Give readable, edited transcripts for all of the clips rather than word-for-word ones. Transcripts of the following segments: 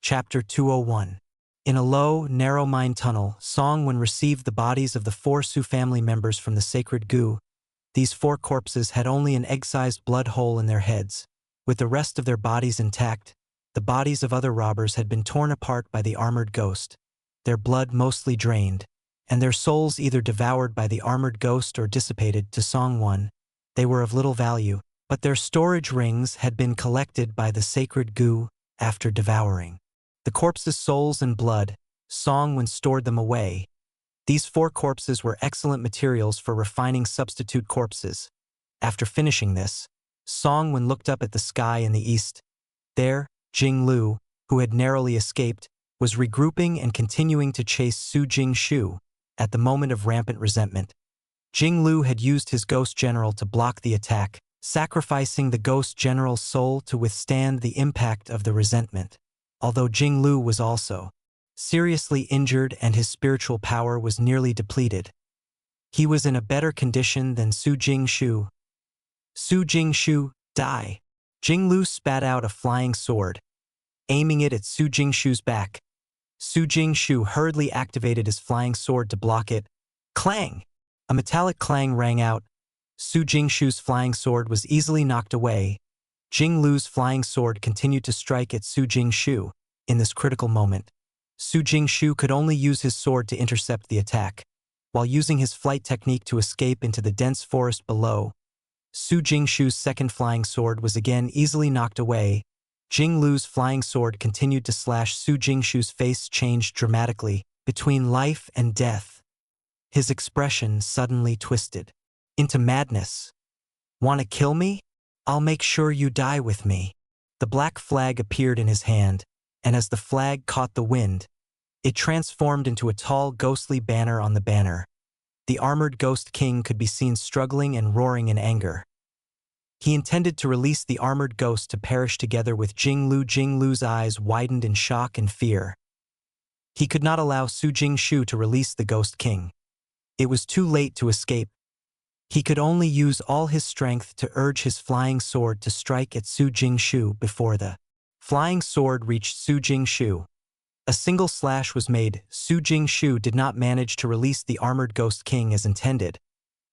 Chapter 201. In a low, narrow mine tunnel, Song Wen received the bodies of the 4 Su family members from the sacred gu. These 4 corpses had only an egg-sized blood hole in their heads. With the rest of their bodies intact, the bodies of other robbers had been torn apart by the armored ghost, their blood mostly drained, and their souls either devoured by the armored ghost or dissipated. To Song Wen, they were of little value, but their storage rings had been collected by the sacred gu after devouring the corpses' souls and blood. Song Wen stored them away. These 4 corpses were excellent materials for refining substitute corpses. After finishing this, Song Wen looked up at the sky in the east. There, Jing Lu, who had narrowly escaped, was regrouping and continuing to chase Su Jingshu at the moment of rampant resentment. Jing Lu had used his ghost general to block the attack, sacrificing the ghost general's soul to withstand the impact of the resentment. Although Jing Lu was also seriously injured and his spiritual power was nearly depleted, he was in a better condition than Su Jingshu. Su Jingshu, die! Jing Lu spat out a flying sword, aiming it at Su Jingshu's back. Su Jingshu hurriedly activated his flying sword to block it. Clang! A metallic clang rang out. Su Jingshu's flying sword was easily knocked away. Jing Lu's flying sword continued to strike at Su Jingshu. In this critical moment, Su Jingshu could only use his sword to intercept the attack, while using his flight technique to escape into the dense forest below. Su Jingshu's second flying sword was again easily knocked away. Jing Lu's flying sword continued to slash. Su Jingshu's face changed dramatically, between life and death. His expression suddenly twisted into madness. "Wanna kill me? I'll make sure you die with me." The black flag appeared in his hand, and as the flag caught the wind, it transformed into a tall, ghostly banner. On the banner, the armored ghost king could be seen struggling and roaring in anger. He intended to release the armored ghost to perish together with Jing Lu. Jing Lu's eyes widened in shock and fear. He could not allow Su Jingshu to release the ghost king. It was too late to escape. He could only use all his strength to urge his flying sword to strike at Su Jingshu before the flying sword reached Su Jingshu. A single slash was made. Su Jingshu did not manage to release the armored ghost king as intended,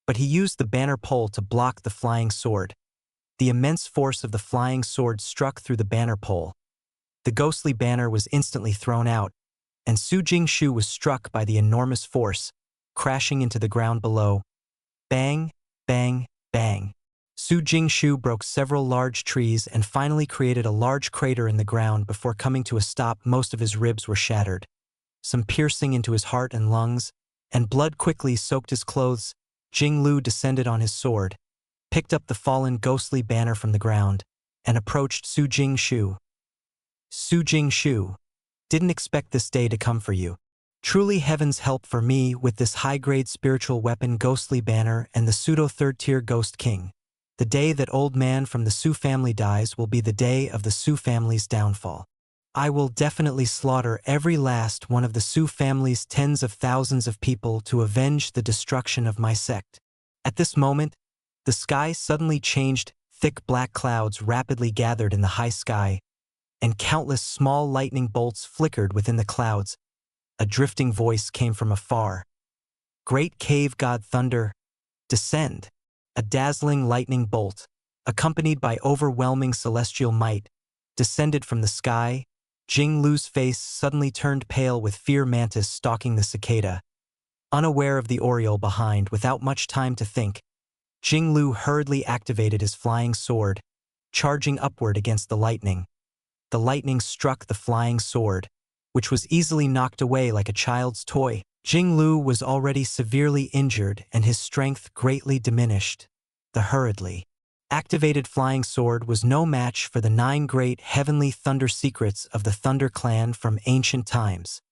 but he used the banner pole to block the flying sword. The immense force of the flying sword struck through the banner pole. The ghostly banner was instantly thrown out, and Su Jingshu was struck by the enormous force, crashing into the ground below. Bang, bang, bang. Su Jingshu broke several large trees and finally created a large crater in the ground before coming to a stop. Most of his ribs were shattered, some piercing into his heart and lungs, and blood quickly soaked his clothes. Jing Lu descended on his sword, picked up the fallen ghostly banner from the ground, and approached Su Jingshu. "Su Jingshu, didn't expect this day to come for you. Truly heaven's help for me with this high-grade spiritual weapon, ghostly banner, and the pseudo-third-tier ghost king. The day that old man from the Su family dies will be the day of the Su family's downfall. I will definitely slaughter every last one of the Su family's tens of thousands of people to avenge the destruction of my sect." At this moment, the sky suddenly changed. Thick black clouds rapidly gathered in the high sky, and countless small lightning bolts flickered within the clouds. A drifting voice came from afar. "Great cave god thunder, descend." A dazzling lightning bolt, accompanied by overwhelming celestial might, descended from the sky. Jing Lu's face suddenly turned pale with fear. Mantis stalking the cicada, unaware of the oriole behind. Without much time to think, Jing Lu hurriedly activated his flying sword, charging upward against the lightning. The lightning struck the flying sword, which was easily knocked away like a child's toy. Jing Lu was already severely injured and his strength greatly diminished. The hurriedly activated flying sword was no match for the 9 great heavenly thunder secrets of the Thunder Clan from ancient times.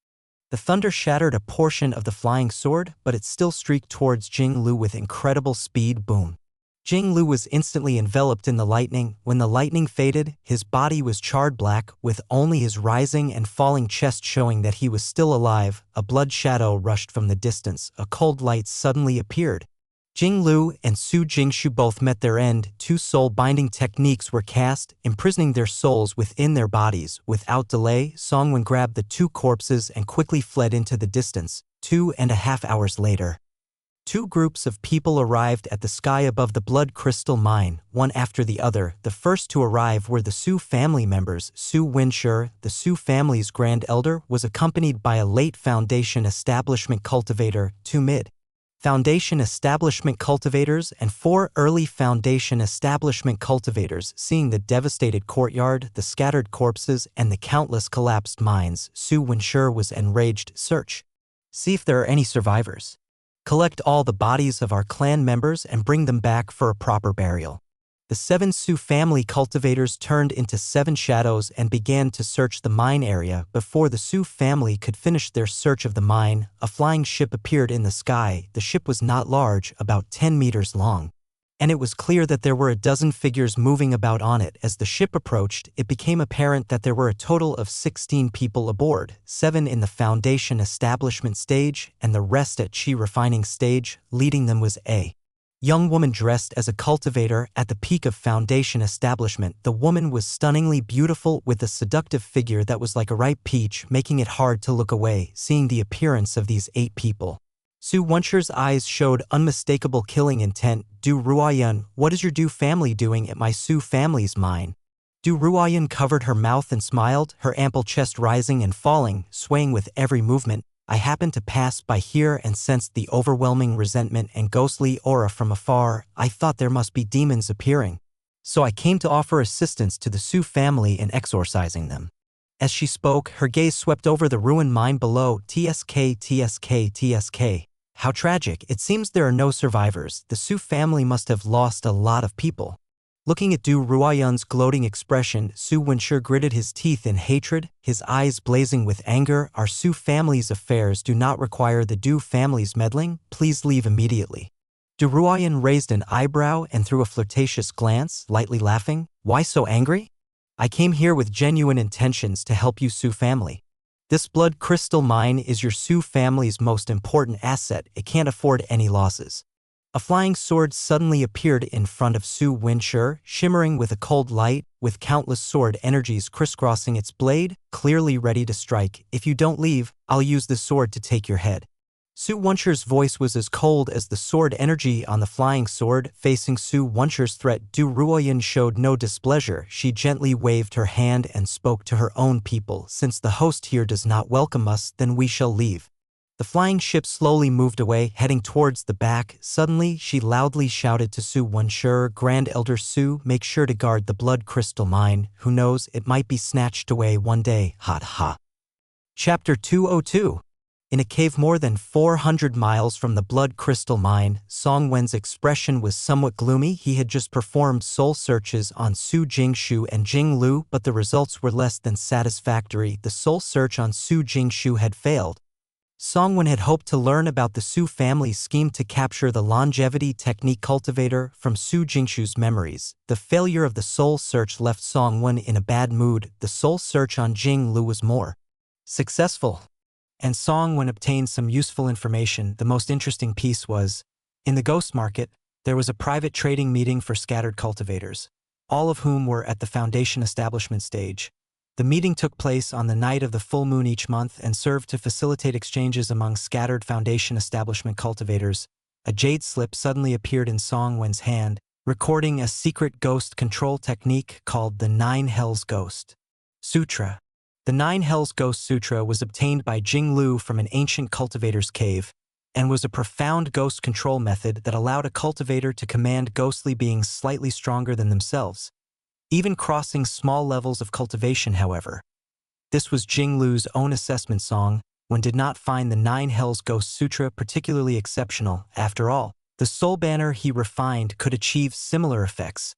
The thunder shattered a portion of the flying sword, but it still streaked towards Jing Lu with incredible speed. Boom! Jing Lu was instantly enveloped in the lightning. When the lightning faded, his body was charred black, with only his rising and falling chest showing that he was still alive. A blood shadow rushed from the distance. A cold light suddenly appeared. Jinglu and Su Jingshu both met their end. Two soul-binding techniques were cast, imprisoning their souls within their bodies. Without delay, Songwen grabbed the two corpses and quickly fled into the distance. 2.5 hours later, two groups of people arrived at the sky above the Blood Crystal Mine, one after the other. The first to arrive were the Su family members. Su Wenshi, the Su family's grand elder, was accompanied by a late Foundation establishment cultivator, two mid-Foundation establishment cultivators, and 4 early Foundation establishment cultivators. Seeing the devastated courtyard, the scattered corpses, and the countless collapsed mines, Su Wenshi was enraged. Search. See if there are any survivors. Collect all the bodies of our clan members and bring them back for a proper burial. The 7 Su family cultivators turned into 7 shadows and began to search the mine area. Before the Su family could finish their search of the mine, a flying ship appeared in the sky. The ship was not large, about 10 meters long, and it was clear that there were a dozen figures moving about on it. As the ship approached, it became apparent that there were a total of 16 people aboard, 7 in the Foundation establishment stage and the rest at Qi refining stage. Leading them was a young woman dressed as a cultivator. At the peak of Foundation establishment, the woman was stunningly beautiful with a seductive figure that was like a ripe peach, making it hard to look away. Seeing the appearance of these 8 people, Su Wenshi's eyes showed unmistakable killing intent. Du Ruoyun, what is your Du family doing at my Su family's mine? Du Ruoyun covered her mouth and smiled, her ample chest rising and falling, swaying with every movement. I happened to pass by here and sensed the overwhelming resentment and ghostly aura from afar. I thought there must be demons appearing, so I came to offer assistance to the Su family in exorcising them. As she spoke, her gaze swept over the ruined mine below. TSK. How tragic. It seems there are no survivors. The Su family must have lost a lot of people. Looking at Du Ruoyun's gloating expression, Su Wenshi gritted his teeth in hatred, his eyes blazing with anger. Our Su family's affairs do not require the Du family's meddling. Please leave immediately. Du Ruoyun raised an eyebrow and threw a flirtatious glance, lightly laughing. Why so angry? I came here with genuine intentions to help you, Su family. This blood crystal mine is your Su family's most important asset. It can't afford any losses. A flying sword suddenly appeared in front of Su Wenshi, shimmering with a cold light, with countless sword energies crisscrossing its blade, clearly ready to strike. If you don't leave, I'll use the sword to take your head. Su Wenshi's voice was as cold as the sword energy on the flying sword. Facing Su Wenshi's threat, Du Ruoyun showed no displeasure. She gently waved her hand and spoke to her own people. Since the host here does not welcome us, then we shall leave. The flying ship slowly moved away, heading towards the back. Suddenly, she loudly shouted to Su Wenshi, Grand Elder Su, make sure to guard the blood crystal mine. Who knows, it might be snatched away one day. Ha. Chapter 202. In a cave more than 400 miles from the blood crystal mine, Songwen's expression was somewhat gloomy. He had just performed soul searches on Su Jingshu and Jinglu, but the results were less than satisfactory. The soul search on Su Jingshu had failed. Songwen had hoped to learn about the Su family's scheme to capture the longevity technique cultivator from Su Jingshu's memories. The failure of the soul search left Songwen in a bad mood. The soul search on Jinglu was more successful, and Songwen obtained some useful information. The most interesting piece was, in the ghost market, there was a private trading meeting for scattered cultivators, all of whom were at the Foundation establishment stage. The meeting took place on the night of the full moon each month and served to facilitate exchanges among scattered Foundation establishment cultivators. A jade slip suddenly appeared in Songwen's hand, recording a secret ghost control technique called the Nine Hells Ghost Sutra. The Nine Hells Ghost Sutra was obtained by Jinglu from an ancient cultivator's cave, and was a profound ghost control method that allowed a cultivator to command ghostly beings slightly stronger than themselves, even crossing small levels of cultivation. However, this was Jinglu's own assessment. Songwen did not find the Nine Hells Ghost Sutra particularly exceptional. After all, the soul banner he refined could achieve similar effects.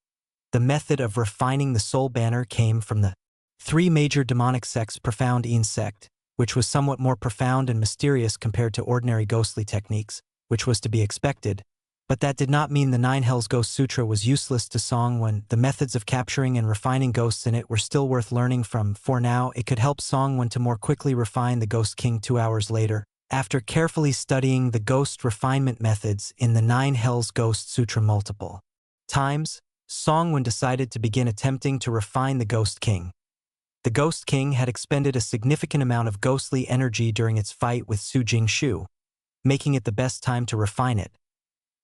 The method of refining the soul banner came from the 3 major demonic sects. Profound Een sect, which was somewhat more profound and mysterious compared to ordinary ghostly techniques, which was to be expected. But that did not mean the Nine Hells Ghost Sutra was useless to Songwen. The methods of capturing and refining ghosts in it were still worth learning from. For now, it could help Songwen to more quickly refine the Ghost King. 2 hours later, After carefully studying the ghost refinement methods in the Nine Hells Ghost Sutra multiple times, Songwon decided to begin attempting to refine the Ghost King. The Ghost King had expended a significant amount of ghostly energy during its fight with Su Jingshu, making it the best time to refine it.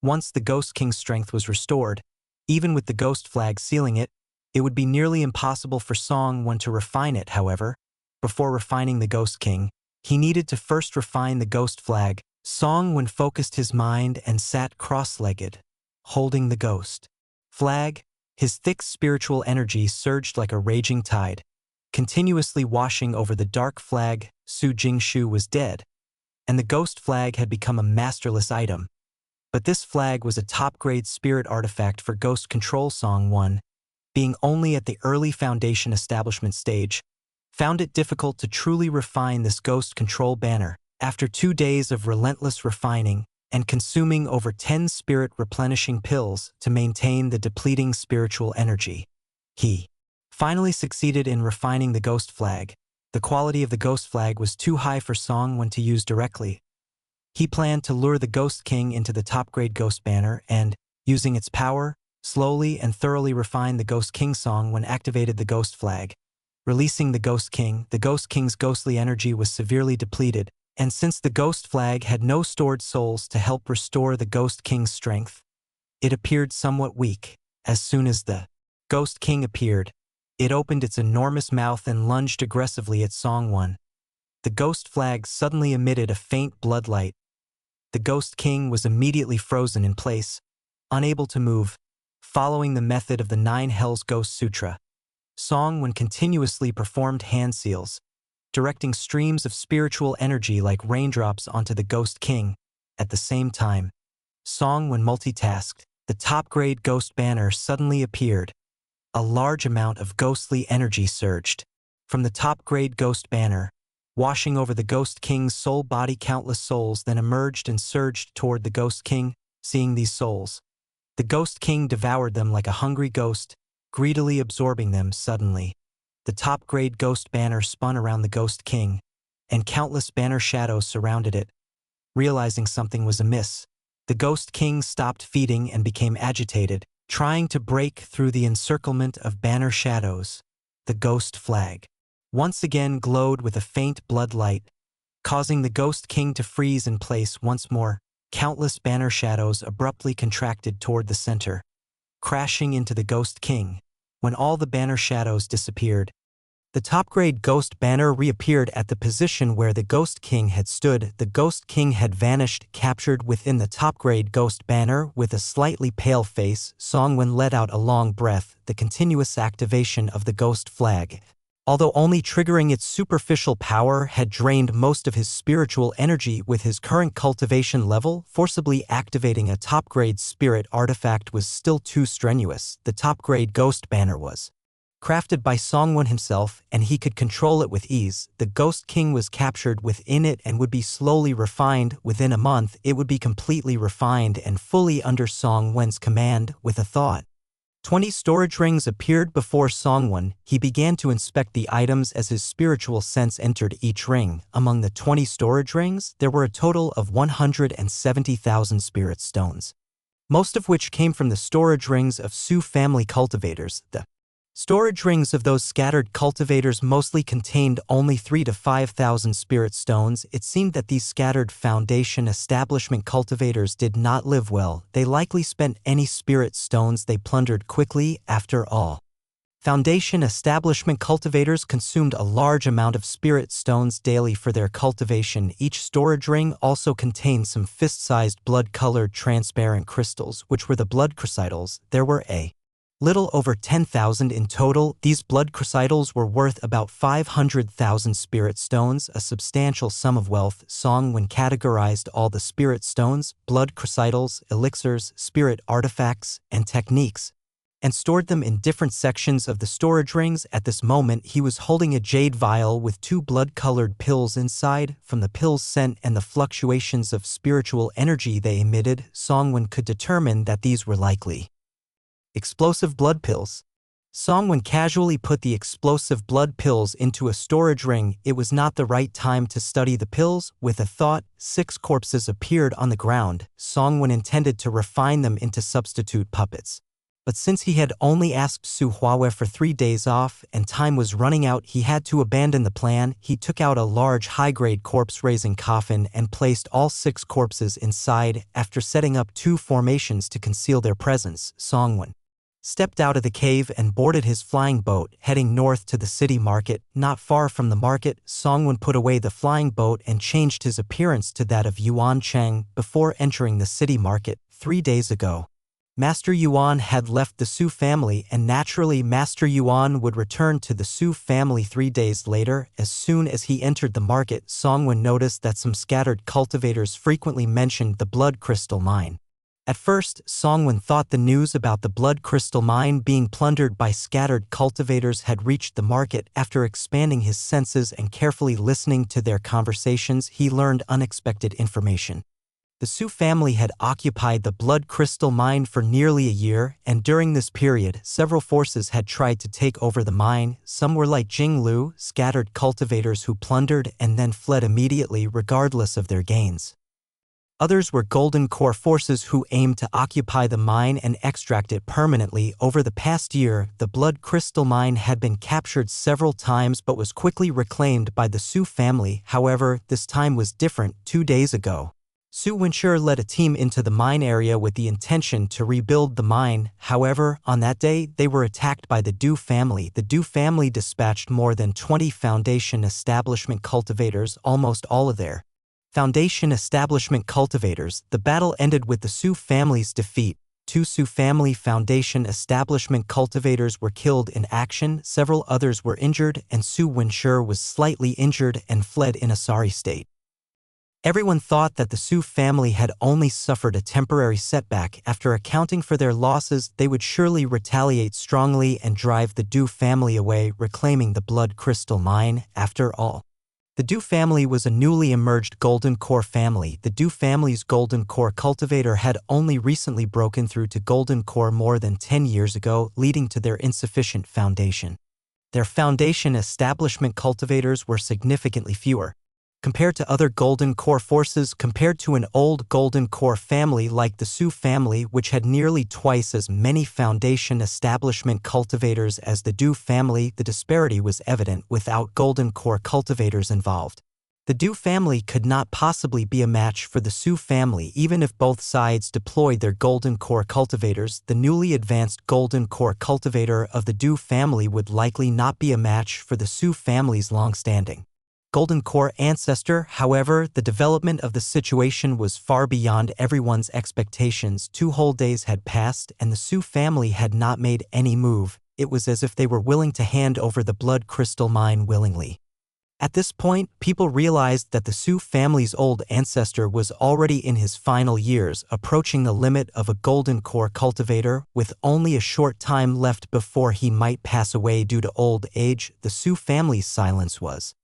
Once the Ghost King's strength was restored, even with the ghost flag sealing it, it would be nearly impossible for Songwon to refine it. However, before refining the Ghost King, he needed to first refine the ghost flag. Songwon focused his mind and sat cross-legged, holding the ghost flag. His thick spiritual energy surged like a raging tide, continuously washing over the dark flag. Su Jingshu was dead, and the ghost flag had become a masterless item. But this flag was a top-grade spirit artifact for ghost control. Songwon, being only at the early foundation establishment stage, found it difficult to truly refine this ghost control banner. After 2 days of relentless refining and consuming over 10 spirit replenishing pills to maintain the depleting spiritual energy, he finally succeeded in refining the ghost flag. The quality of the ghost flag was too high for Songwon to use directly. He planned to lure the Ghost King into the top-grade ghost banner and, using its power, slowly and thoroughly refine the Ghost King. Songwon activated the ghost flag, releasing the Ghost King. The Ghost King's ghostly energy was severely depleted, and since the ghost flag had no stored souls to help restore the Ghost King's strength, it appeared somewhat weak. As soon as the Ghost King appeared, it opened its enormous mouth and lunged aggressively at Songwon. The ghost flag suddenly emitted a faint blood light. The Ghost King was immediately frozen in place, unable to move. Following the method of the Nine Hells Ghost Sutra, Songwon continuously performed hand seals, directing streams of spiritual energy like raindrops onto the Ghost King. At the same time, Songwon multitasked. The top-grade ghost banner suddenly appeared. A large amount of ghostly energy surged from the top-grade ghost banner, washing over the Ghost King's soul body. Countless souls then emerged and surged toward the Ghost King. Seeing these souls, the Ghost King devoured them like a hungry ghost, greedily absorbing them. Suddenly, the top-grade ghost banner spun around the Ghost King, and countless banner shadows surrounded it. Realizing something was amiss, the Ghost King stopped feeding and became agitated, trying to break through the encirclement of banner shadows. The ghost flag once again glowed with a faint blood light, causing the Ghost King to freeze in place once more. Countless banner shadows abruptly contracted toward the center, crashing into the Ghost King. When all the banner shadows disappeared, the top-grade ghost banner reappeared at the position where the Ghost King had stood. The Ghost King had vanished, captured within the top-grade ghost banner. With a slightly pale face, Songwon let out a long breath. The continuous activation of the ghost flag, although only triggering its superficial power, had drained most of his spiritual energy. With his current cultivation level, forcibly activating a top-grade spirit artifact was still too strenuous. The top-grade ghost banner was crafted by Songwon himself, and he could control it with ease. The Ghost King was captured within it and would be slowly refined. Within a month, it would be completely refined and fully under Songwon's command. With a thought, 20 storage rings appeared before Songwon. He began to inspect the items as his spiritual sense entered each ring. Among the 20 storage rings, there were a total of 170,000 spirit stones, most of which came from the storage rings of Su family cultivators. The storage rings of those scattered cultivators mostly contained only 3,000 to 5,000 spirit stones. It seemed that these scattered foundation establishment cultivators did not live well. They likely spent any spirit stones they plundered quickly. After all, foundation establishment cultivators consumed a large amount of spirit stones daily for their cultivation. Each storage ring also contained some fist-sized blood-colored transparent crystals, which were the blood crystals. There were a little over 10,000 in total. These blood crystals were worth about 500,000 spirit stones, a substantial sum of wealth. Songwon categorized all the spirit stones, blood crystals, elixirs, spirit artifacts, and techniques, and stored them in different sections of the storage rings. At this moment, he was holding a jade vial with 2 blood-colored pills inside. From the pills' scent and the fluctuations of spiritual energy they emitted, Songwon could determine that these were likely explosive blood pills. Songwon casually put the explosive blood pills into a storage ring. It was not the right time to study the pills. With a thought, 6 corpses appeared on the ground. Songwon intended to refine them into substitute puppets. But since he had only asked Su Huawei for 3 days off and time was running out, he had to abandon the plan. He took out a large high-grade corpse-raising coffin and placed all 6 corpses inside. After setting up 2 formations to conceal their presence, Songwon stepped out of the cave and boarded his flying boat, heading north to the city market. Not far from the market, Songwon put away the flying boat and changed his appearance to that of Yuan Cheng before entering the city market 3 days ago. Master Yuan had left the Su family, and naturally Master Yuan would return to the Su family 3 days later. As soon as he entered the market, Songwon noticed that some scattered cultivators frequently mentioned the blood crystal mine. At first, Songwon thought the news about the blood crystal mine being plundered by scattered cultivators had reached the market. After expanding his senses and carefully listening to their conversations, he learned unexpected information. The Su family had occupied the blood crystal mine for nearly a year, and during this period, several forces had tried to take over the mine. Some were like Jing Lu, scattered cultivators who plundered and then fled immediately regardless of their gains. Others were Golden Core forces who aimed to occupy the mine and extract it permanently. Over the past year, the blood crystal mine had been captured several times but was quickly reclaimed by the Su family. However, this time was different. 2 days ago, Su Wenshur led a team into the mine area with the intention to rebuild the mine. However, on that day, they were attacked by the Du family. The Du family dispatched more than 20 Foundation establishment cultivators, almost all of their Foundation establishment cultivators. The battle ended with the Su family's defeat. 2 Su family Foundation establishment cultivators were killed in action, several others were injured, and Su Wenshur was slightly injured and fled in a sorry state. Everyone thought that the Su family had only suffered a temporary setback. After accounting for their losses, they would surely retaliate strongly and drive the Du family away, reclaiming the blood crystal mine. After all, the Du family was a newly emerged Golden Core family. The Du family's Golden Core cultivator had only recently broken through to Golden Core more than 10 years ago, leading to their insufficient foundation. Their Foundation establishment cultivators were significantly fewer compared to other Golden Core forces. Compared to an old Golden Core family like the Su family, which had nearly twice as many Foundation establishment cultivators as the Du family, the disparity was evident. Without Golden Core cultivators involved, the Du family could not possibly be a match for the Su family. Even if both sides deployed their Golden Core cultivators, the newly advanced Golden Core cultivator of the Du family would likely not be a match for the Su family's long-standing Golden Core ancestor. However, the development of the situation was far beyond everyone's expectations. 2 whole days had passed, and the Su family had not made any move. It was as if they were willing to hand over the blood crystal mine willingly. At this point, people realized that the Su family's old ancestor was already in his final years, approaching the limit of a Golden Core cultivator. With only a short time left before he might pass away due to old age, the Su family's silence was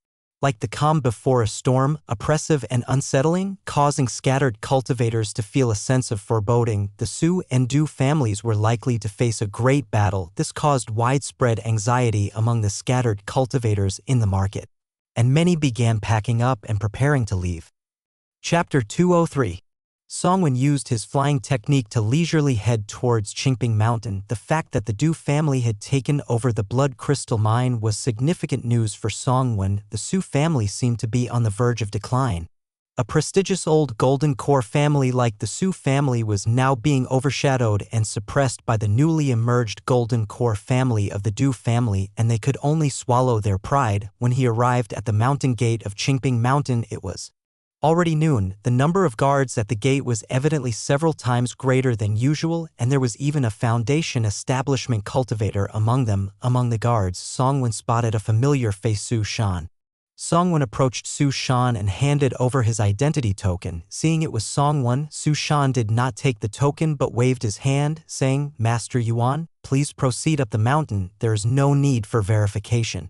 like the calm before a storm, oppressive and unsettling, causing scattered cultivators to feel a sense of foreboding. The Su and Du families were likely to face a great battle. This caused widespread anxiety among the scattered cultivators in the market, and many began packing up and preparing to leave. Chapter 203. Songwon used his flying technique to leisurely head towards Qingping Mountain. The fact that the Du family had taken over the blood crystal mine was significant news for Songwon. The Su family seemed to be on the verge of decline. A prestigious old Golden Core family like the Su family was now being overshadowed and suppressed by the newly emerged Golden Core family of the Du family, and they could only swallow their pride. When he arrived at the mountain gate of Qingping Mountain, it was already noon. The number of guards at the gate was evidently several times greater than usual, and there was even a Foundation establishment cultivator among them. Among the guards, Songwon spotted a familiar face, Su Shan. Songwon approached Su Shan and handed over his identity token. Seeing it was Songwon, Su Shan did not take the token but waved his hand, saying, "Master Yuan, please proceed up the mountain. There is no need for verification."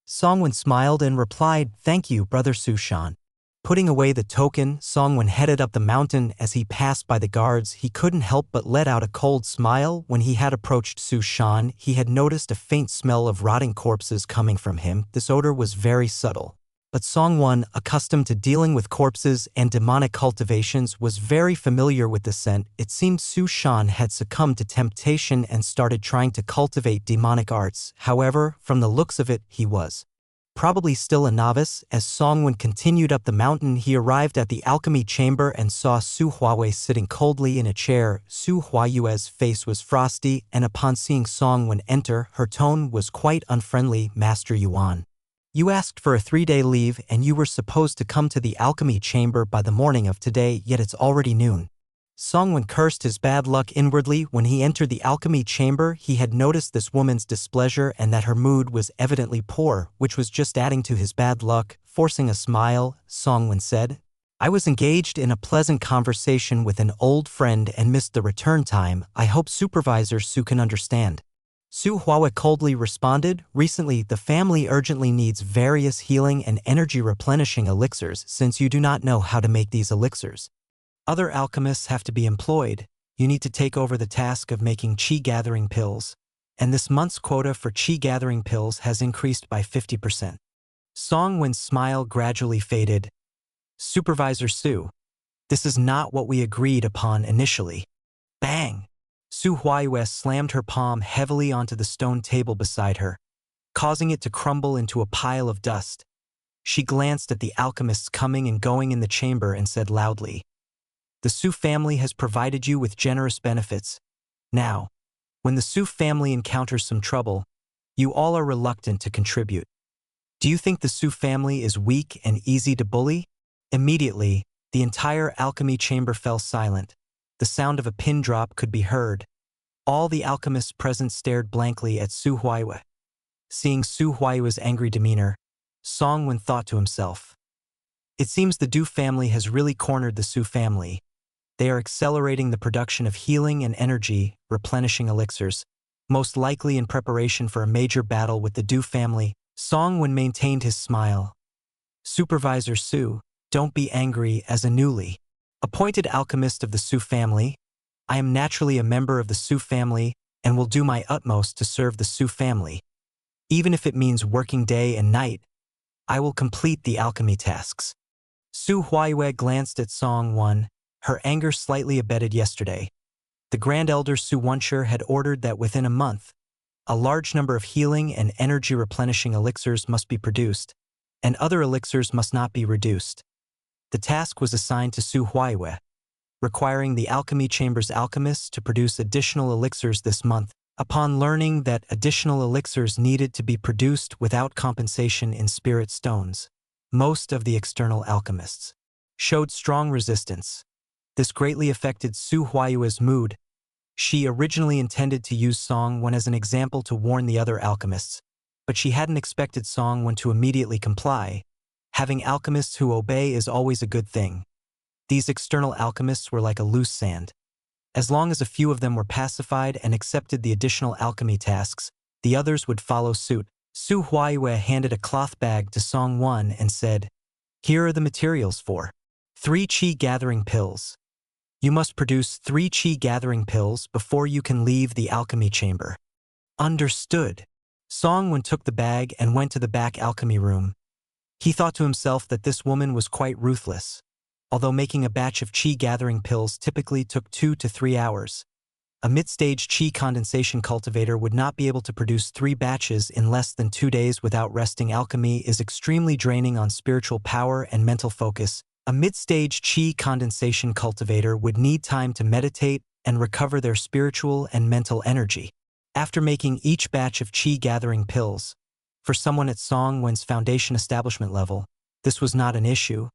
Songwon smiled and replied, "Thank you, Brother Su Shan." Putting away the token, Songwon headed up the mountain. As he passed by the guards, he couldn't help but let out a cold smile. When he had approached Su Shan, he had noticed a faint smell of rotting corpses coming from him. This odor was very subtle. But Songwon, accustomed to dealing with corpses and demonic cultivations, was very familiar with the scent. It seemed Su Shan had succumbed to temptation and started trying to cultivate demonic arts. However, from the looks of it, he was probably still a novice. As Songwon continued up the mountain, he arrived at the alchemy chamber and saw Su Huawei sitting coldly in a chair. Su Huayue's face was frosty, and upon seeing Songwon enter, her tone was quite unfriendly. Master Yuan, you asked for a 3-day leave and you were supposed to come to the alchemy chamber by the morning of today, yet it's already noon. Songwon cursed his bad luck inwardly. When he entered the alchemy chamber, he had noticed this woman's displeasure and that her mood was evidently poor, which was just adding to his bad luck. Forcing a smile, Songwon said, I was engaged in a pleasant conversation with an old friend and missed the return time. I hope Supervisor Su can understand. Su Huawei coldly responded, recently the family urgently needs various healing and energy replenishing elixirs. Since you do not know how to make these elixirs, other alchemists have to be employed. You need to take over the task of making qi gathering pills, and this month's quota for qi gathering pills has increased by 50%. Songwon's smile gradually faded. Supervisor Su, this is not what we agreed upon initially. Bang! Su Huayue slammed her palm heavily onto the stone table beside her, causing it to crumble into a pile of dust. She glanced at the alchemists coming and going in the chamber and said loudly, the Su family has provided you with generous benefits. Now, when the Su family encounters some trouble, you all are reluctant to contribute. Do you think the Su family is weak and easy to bully? Immediately, the entire alchemy chamber fell silent. The sound of a pin drop could be heard. All the alchemists present stared blankly at Su Huayue. Seeing Su Huayue's angry demeanor, Songwon thought to himself, it seems the Du family has really cornered the Su family. They are accelerating the production of healing and energy, replenishing elixirs, most likely in preparation for a major battle with the Du family. Songwon maintained his smile. Supervisor Su, don't be angry. As a newly appointed alchemist of the Su family, I am naturally a member of the Su family and will do my utmost to serve the Su family. Even if it means working day and night, I will complete the alchemy tasks. Su Huayue glanced at Songwon, her anger slightly abated. Yesterday, the Grand Elder Su Wensher had ordered that within a month, a large number of healing and energy replenishing elixirs must be produced, and other elixirs must not be reduced. The task was assigned to Su Huayue, requiring the alchemy chamber's alchemists to produce additional elixirs this month. Upon learning that additional elixirs needed to be produced without compensation in spirit stones, most of the external alchemists showed strong resistance. This greatly affected Su Huayue's mood. She originally intended to use Songwon as an example to warn the other alchemists, but she hadn't expected Songwon to immediately comply. Having alchemists who obey is always a good thing. These external alchemists were like a loose sand. As long as a few of them were pacified and accepted the additional alchemy tasks, the others would follow suit. Su Huayue handed a cloth bag to Songwon and said, here are the materials for 3 qi gathering pills. You must produce 3 qi gathering pills before you can leave the alchemy chamber. Understood. Songwon took the bag and went to the back alchemy room. He thought to himself that this woman was quite ruthless. Although making a batch of qi gathering pills typically took 2 to 3 hours, a mid-stage qi condensation cultivator would not be able to produce 3 batches in less than 2 days without resting. Alchemy is extremely draining on spiritual power and mental focus. A mid-stage qi condensation cultivator would need time to meditate and recover their spiritual and mental energy. After making each batch of qi gathering pills, for someone at Songwon's foundation establishment level, this was not an issue.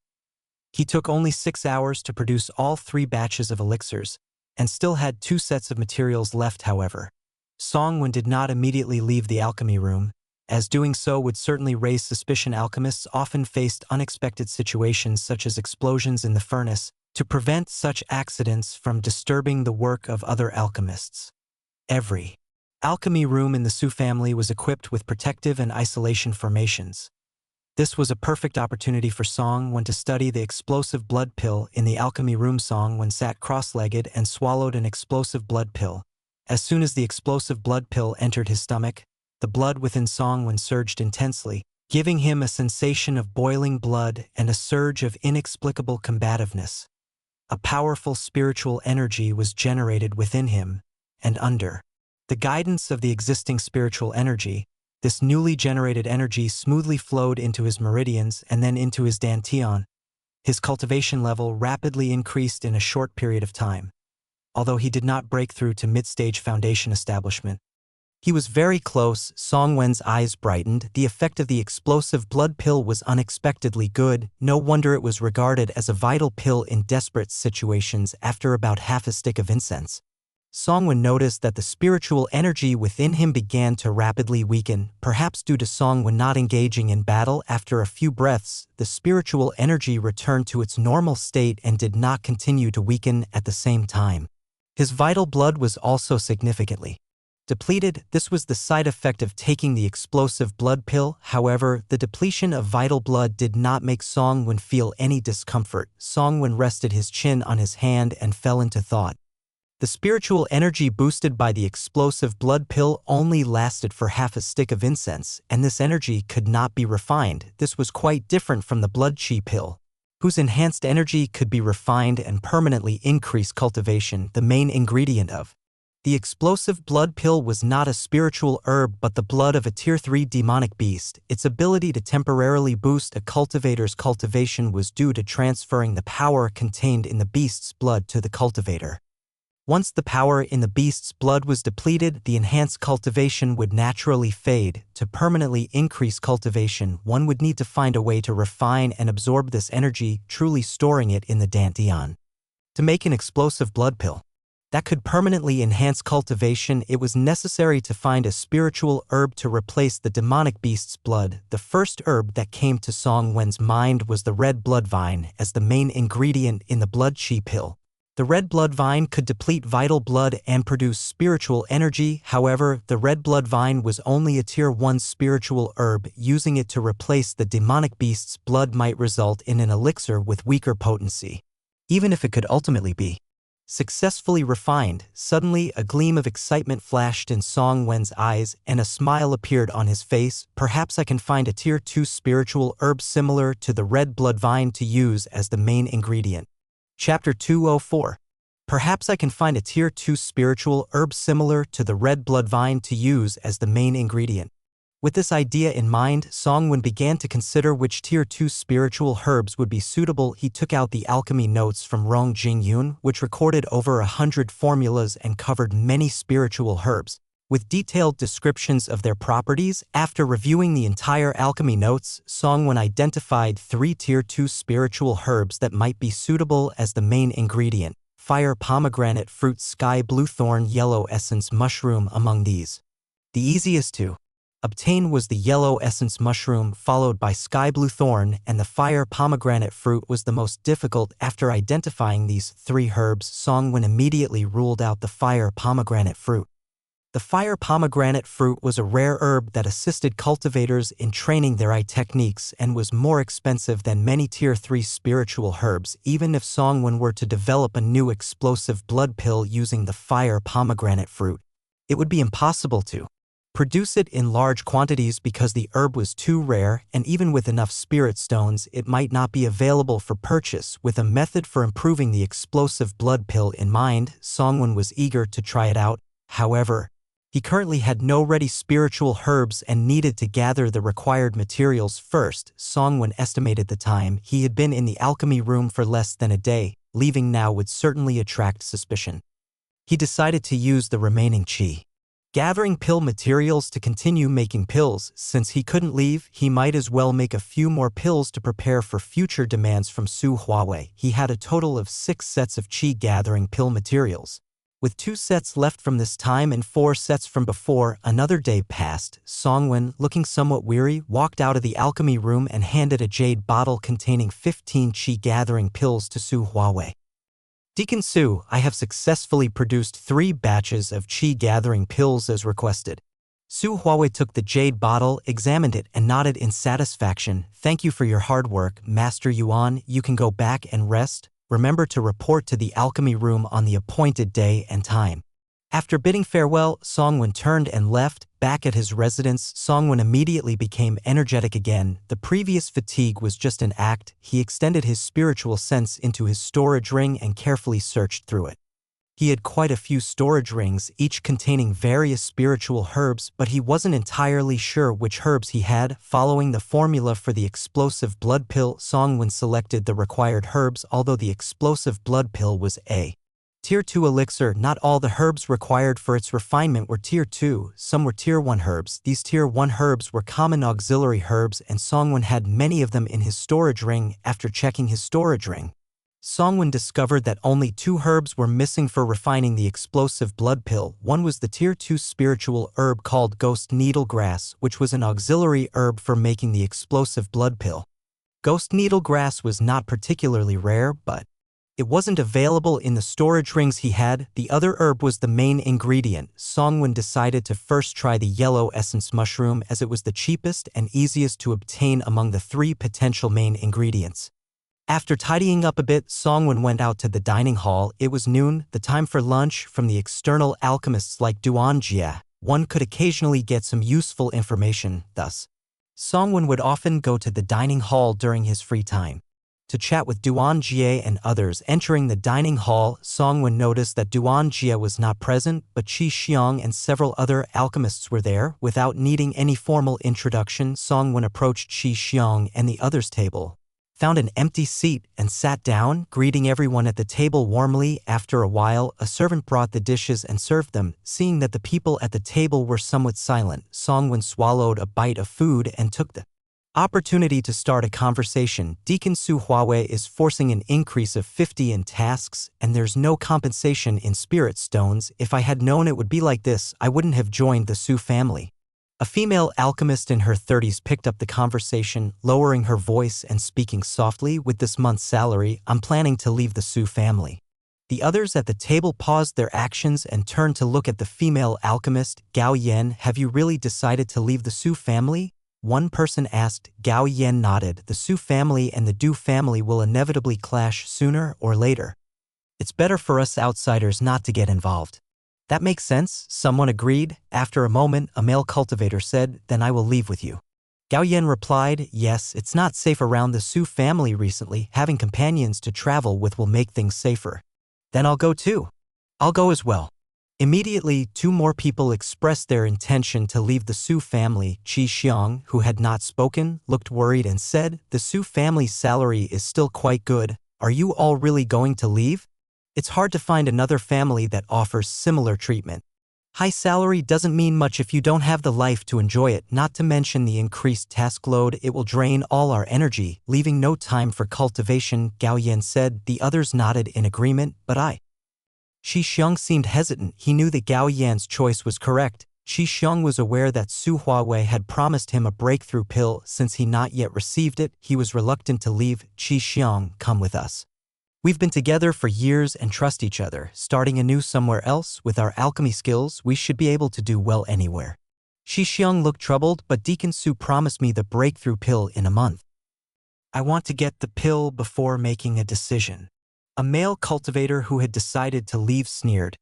He took only 6 hours to produce all 3 batches of elixirs, and still had 2 sets of materials left. However, Songwon did not immediately leave the alchemy room, as doing so would certainly raise suspicion. Alchemists often faced unexpected situations such as explosions in the furnace to prevent such accidents from disturbing the work of other alchemists. Every alchemy room in the Su family was equipped with protective and isolation formations. This was a perfect opportunity for Song Wen to study the explosive blood pill in the alchemy room. Song Wen sat cross-legged and swallowed an explosive blood pill. As soon as the explosive blood pill entered his stomach, the blood within Song Wen surged intensely, giving him a sensation of boiling blood and a surge of inexplicable combativeness. A powerful spiritual energy was generated within him, and under the guidance of the existing spiritual energy, this newly generated energy smoothly flowed into his meridians and then into his dantian. His cultivation level rapidly increased in a short period of time. Although he did not break through to mid-stage foundation establishment, he was very close. Song Wen's eyes brightened. The effect of the explosive blood pill was unexpectedly good. No wonder it was regarded as a vital pill in desperate situations. After about half a stick of incense, Song Wen noticed that the spiritual energy within him began to rapidly weaken, perhaps due to Song Wen not engaging in battle. After a few breaths, the spiritual energy returned to its normal state and did not continue to weaken at the same time. His vital blood was also significantly depleted. This was the side effect of taking the explosive blood pill. However, the depletion of vital blood did not make Song Wen feel any discomfort. Song Wen rested his chin on his hand and fell into thought. The spiritual energy boosted by the explosive blood pill only lasted for half a stick of incense, and this energy could not be refined. This was quite different from the blood chi pill, whose enhanced energy could be refined and permanently increase cultivation. The main ingredient of the explosive blood pill was not a spiritual herb but the blood of a Tier 3 demonic beast. Its ability to temporarily boost a cultivator's cultivation was due to transferring the power contained in the beast's blood to the cultivator. Once the power in the beast's blood was depleted, the enhanced cultivation would naturally fade. To permanently increase cultivation, one would need to find a way to refine and absorb this energy, truly storing it in the dantian. To make an explosive blood pill that could permanently enhance cultivation, it was necessary to find a spiritual herb to replace the demonic beast's blood. The first herb that came to Song Wen's mind was the red blood vine as the main ingredient in the blood chi pill. The red blood vine could deplete vital blood and produce spiritual energy. However, the red blood vine was only a Tier 1 spiritual herb. Using it to replace the demonic beast's blood might result in an elixir with weaker potency. Even if it could ultimately be successfully refined, suddenly a gleam of excitement flashed in Song Wen's eyes and a smile appeared on his face. Perhaps I can find a Tier 2 spiritual herb similar to the red blood vine to use as the main ingredient. Chapter 204. Perhaps I can find a Tier 2 spiritual herb similar to the red blood vine to use as the main ingredient. With this idea in mind, Song Wen began to consider which Tier 2 spiritual herbs would be suitable. He took out the alchemy notes from Rong Jingyun, which recorded over 100 formulas and covered many spiritual herbs, with detailed descriptions of their properties. After reviewing the entire alchemy notes, Song Wen identified 3 Tier 2 spiritual herbs that might be suitable as the main ingredient: fire pomegranate fruit, sky blue thorn, yellow essence mushroom. Among these, the easiest to obtain was the yellow essence mushroom, followed by sky blue thorn, and the fire pomegranate fruit was the most difficult. After identifying these 3 herbs, Song Wen immediately ruled out the fire pomegranate fruit. The fire pomegranate fruit was a rare herb that assisted cultivators in training their eye techniques and was more expensive than many Tier 3 spiritual herbs. Even if Song Wen were to develop a new explosive blood pill using the fire pomegranate fruit, it would be impossible to produce it in large quantities because the herb was too rare, and even with enough spirit stones, it might not be available for purchase. With a method for improving the explosive blood pill in mind, Song Wen was eager to try it out. However, he currently had no ready spiritual herbs and needed to gather the required materials first. Song Wen estimated the time. He had been in the alchemy room for less than a day. Leaving now would certainly attract suspicion. He decided to use the remaining chi gathering pill materials to continue making pills. Since he couldn't leave, he might as well make a few more pills to prepare for future demands from Su Huawei. He had a total of 6 sets of chi gathering pill materials. With 2 sets left from this time and 4 sets from before, another day passed. Song Wen, looking somewhat weary, walked out of the alchemy room and handed a jade bottle containing 15 chi gathering pills to Su Huawei. Deacon Su, I have successfully produced 3 batches of chi gathering pills as requested. Su Huawei took the jade bottle, examined it, and nodded in satisfaction. Thank you for your hard work, Master Yuan. You can go back and rest. Remember to report to the alchemy room on the appointed day and time. After bidding farewell, Songwen turned and left. Back at his residence, Songwen immediately became energetic again. The previous fatigue was just an act. He extended his spiritual sense into his storage ring and carefully searched through it. He had quite a few storage rings, each containing various spiritual herbs, but he wasn't entirely sure which herbs he had. Following the formula for the explosive blood pill, Songwen selected the required herbs, although the explosive blood pill was a Tier 2 elixir. Not all the herbs required for its refinement were Tier 2, some were Tier 1 herbs. These Tier 1 herbs were common auxiliary herbs, and Songwen had many of them in his storage ring. After checking his storage ring, Songwen discovered that only 2 herbs were missing for refining the explosive blood pill. One was the Tier 2 spiritual herb called Ghost Needle Grass, which was an auxiliary herb for making the explosive blood pill. Ghost Needle Grass was not particularly rare, but it wasn't available in the storage rings he had. The other herb was the main ingredient. Songwen decided to first try the yellow essence mushroom as it was the cheapest and easiest to obtain among the 3 potential main ingredients. After tidying up a bit, Songwen went out to the dining hall. It was noon, the time for lunch. From the external alchemists like Duan Jia, one could occasionally get some useful information. Thus, Songwen would often go to the dining hall during his free time to chat with Duan Jie and others. Entering the dining hall, Songwen noticed that Duan Jie was not present, but Qi Xiang and several other alchemists were there. Without needing any formal introduction, Songwen approached Qi Xiang and the others' table, found an empty seat, and sat down, greeting everyone at the table warmly. After a while, a servant brought the dishes and served them. Seeing that the people at the table were somewhat silent, Songwen swallowed a bite of food and took the opportunity to start a conversation. Deacon Su Huawei is forcing an increase of 50 in tasks, and there's no compensation in spirit stones. If I had known it would be like this, I wouldn't have joined the Su family. A female alchemist in her 30s picked up the conversation, lowering her voice and speaking softly. With this month's salary, I'm planning to leave the Su family. The others at the table paused their actions and turned to look at the female alchemist. Gao Yan, have you really decided to leave the Su family? One person asked. Gao Yan nodded. The Su family and the Du family will inevitably clash sooner or later. It's better for us outsiders not to get involved. That makes sense, someone agreed. After a moment, a male cultivator said, then I will leave with you. Gao Yan replied, yes, it's not safe around the Su family recently. Having companions to travel with will make things safer. Then I'll go too. I'll go as well. Immediately, 2 more people expressed their intention to leave the Su family. Qi Xiang, who had not spoken, looked worried and said, the Su family's salary is still quite good. Are you all really going to leave? It's hard to find another family that offers similar treatment. High salary doesn't mean much if you don't have the life to enjoy it, not to mention the increased task load. It will drain all our energy, leaving no time for cultivation, Gao Yan said. The others nodded in agreement, but Qi Xiang seemed hesitant. He knew that Gao Yan's choice was correct. Qi Xiang was aware that Su Huawei had promised him a breakthrough pill. Since he not yet received it, he was reluctant to leave. Qi Xiang, come with us. We've been together for years and trust each other. Starting anew somewhere else, with our alchemy skills, we should be able to do well anywhere. Qi Xiang looked troubled, but Deacon Su promised me the breakthrough pill in a month. I want to get the pill before making a decision. A male cultivator who had decided to leave sneered.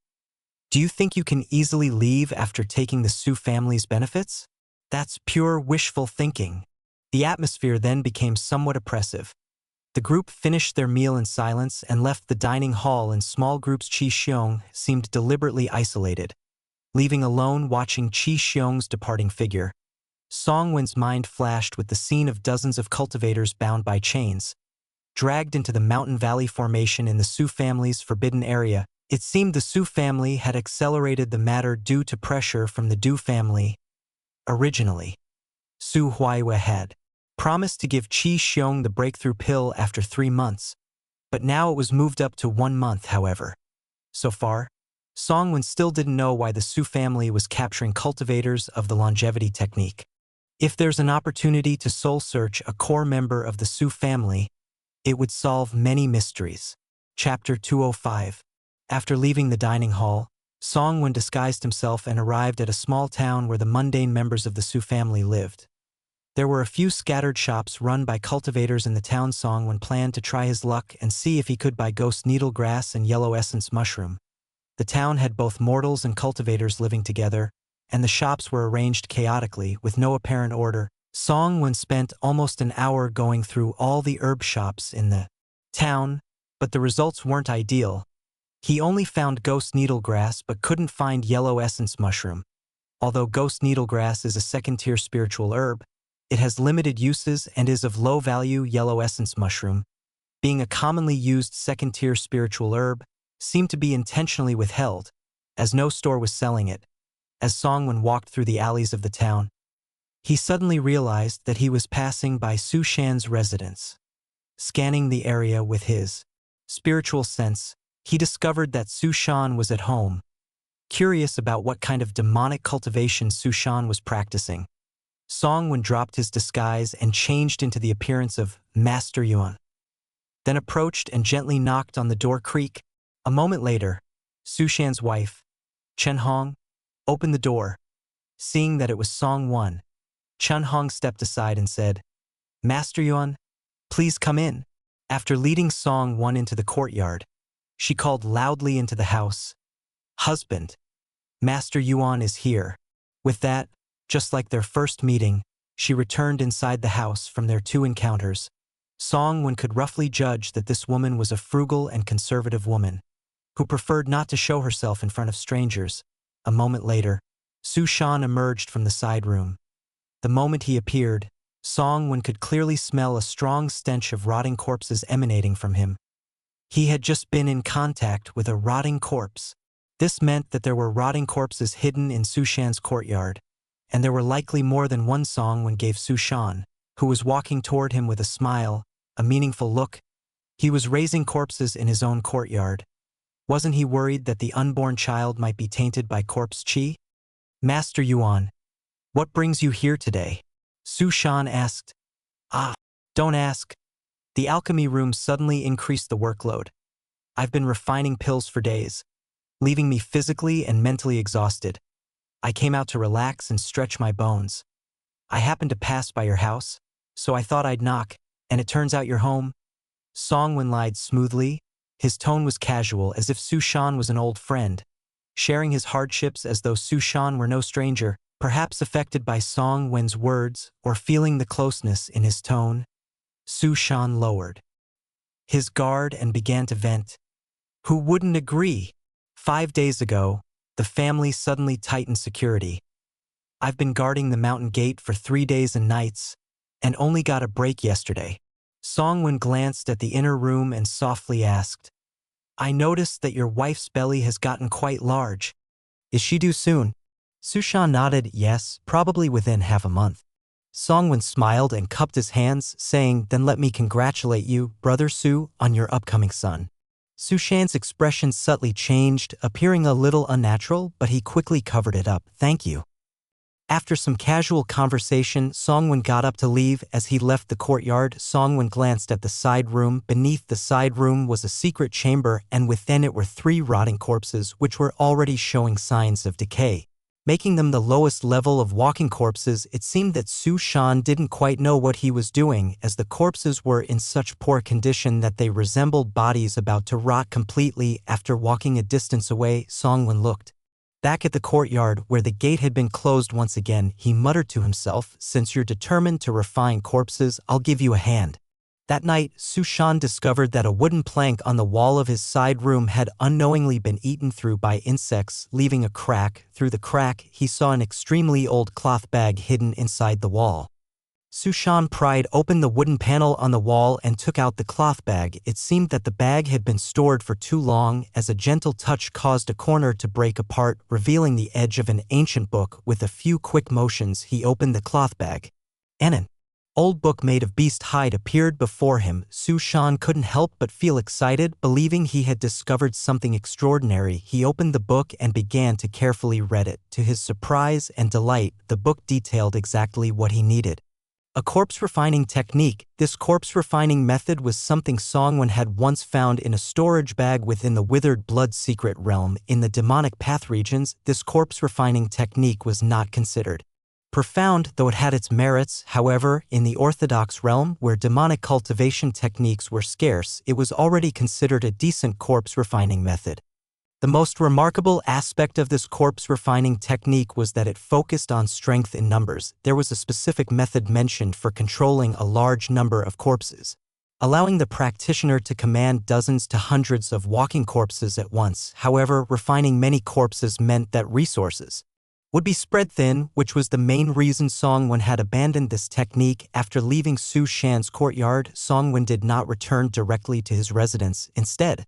Do you think you can easily leave after taking the Su family's benefits? That's pure wishful thinking. The atmosphere then became somewhat oppressive. The group finished their meal in silence and left the dining hall in small groups. Qi Xiang seemed deliberately isolated, leaving alone watching Qi Xiang's departing figure. Songwen's mind flashed with the scene of dozens of cultivators bound by chains, dragged into the mountain valley formation in the Su family's forbidden area. It seemed the Su family had accelerated the matter due to pressure from the Du family. Originally, Su Huaiwei had promised to give Qi Xiang the breakthrough pill after 3 months, but now it was moved up to 1 month. However, so far, Songwen still didn't know why the Su family was capturing cultivators of the longevity technique. If there's an opportunity to soul search a core member of the Su family, it would solve many mysteries. Chapter 205. After leaving the dining hall, Songwon disguised himself and arrived at a small town where the mundane members of the Su family lived. There were a few scattered shops run by cultivators in the town. Songwon planned to try his luck and see if he could buy ghost needle grass and yellow essence mushroom. The town had both mortals and cultivators living together, and the shops were arranged chaotically with no apparent order. Songwon spent almost an hour going through all the herb shops in the town, but the results weren't ideal. He only found ghost needle grass but couldn't find yellow essence mushroom. Although ghost needle grass is a second-tier spiritual herb, it has limited uses and is of low value. Yellow essence mushroom, being a commonly used second-tier spiritual herb, seemed to be intentionally withheld, as no store was selling it. As Songwon walked through the alleys of the town, he suddenly realized that he was passing by Su Shan's residence. Scanning the area with his spiritual sense, he discovered that Su Shan was at home. Curious about what kind of demonic cultivation Su Shan was practicing, Songwon dropped his disguise and changed into the appearance of Master Yuan. Then approached and gently knocked on the door. Creak. A moment later, Su Shan's wife, Chen Hong, opened the door. Seeing that it was Songwon, Chen Hong stepped aside and said, "Master Yuan, please come in." After leading Songwon into the courtyard, she called loudly into the house, "Husband, Master Yuan is here." With that, just like their first meeting, she returned inside the house from their two encounters. Songwon could roughly judge that this woman was a frugal and conservative woman, who preferred not to show herself in front of strangers. A moment later, Su Shan emerged from the side room. The moment he appeared, Songwon could clearly smell a strong stench of rotting corpses emanating from him. He had just been in contact with a rotting corpse. This meant that there were rotting corpses hidden in Su Shan's courtyard, and there were likely more than one. Songwon gave Su Shan, who was walking toward him with a smile, a meaningful look. He was raising corpses in his own courtyard. Wasn't he worried that the unborn child might be tainted by corpse qi? "Master Yuan, what brings you here today?" Su Shan asked. "Ah, don't ask." The alchemy room suddenly increased the workload. "I've been refining pills for days, leaving me physically and mentally exhausted. I came out to relax and stretch my bones. I happened to pass by your house, so I thought I'd knock, and it turns out you're home." Songwon lied smoothly. His tone was casual, as if Su Shan was an old friend, sharing his hardships as though Su Shan were no stranger. Perhaps affected by Songwon's words or feeling the closeness in his tone, Su Shan lowered his guard and began to vent. Who wouldn't agree? 5 days ago, the family suddenly tightened security. I've been guarding the mountain gate for 3 days and nights, and only got a break yesterday. Songwon glanced at the inner room and softly asked, "I noticed that your wife's belly has gotten quite large. Is she due soon?" Su Shan nodded yes, probably within half a month. Songwon smiled and cupped his hands, saying, "Then let me congratulate you, Brother Su, on your upcoming son." Su Shan's expression subtly changed, appearing a little unnatural, but he quickly covered it up. "Thank you." After some casual conversation, Songwon got up to leave. As he left the courtyard, Songwon glanced at the side room. Beneath the side room was a secret chamber, and within it were 3 rotting corpses which were already showing signs of decay, making them the lowest level of walking corpses. It seemed that Su Shan didn't quite know what he was doing, as the corpses were in such poor condition that they resembled bodies about to rot completely. After walking a distance away, Songwon looked back at the courtyard where the gate had been closed once again. He muttered to himself, "Since you're determined to refine corpses, I'll give you a hand." That night, Su Shan discovered that a wooden plank on the wall of his side room had unknowingly been eaten through by insects, leaving a crack. Through the crack, he saw an extremely old cloth bag hidden inside the wall. Su Shan pried open the wooden panel on the wall and took out the cloth bag. It seemed that the bag had been stored for too long, as a gentle touch caused a corner to break apart, revealing the edge of an ancient book. With a few quick motions, he opened the cloth bag. An old book made of beast hide appeared before him. Su Shan couldn't help but feel excited, believing he had discovered something extraordinary. He opened the book and began to carefully read it. To his surprise and delight, the book detailed exactly what he needed. A corpse refining technique. This corpse refining method was something Songwon had once found in a storage bag within the withered blood secret realm. In the demonic path regions, this corpse refining technique was not considered profound, though it had its merits. However, in the orthodox realm, where demonic cultivation techniques were scarce, it was already considered a decent corpse refining method. The most remarkable aspect of this corpse refining technique was that it focused on strength in numbers. There was a specific method mentioned for controlling a large number of corpses, allowing the practitioner to command dozens to hundreds of walking corpses at once. However, refining many corpses meant that resources would be spread thin, which was the main reason Songwon had abandoned this technique. After leaving Su Shan's courtyard, Songwon did not return directly to his residence. Instead,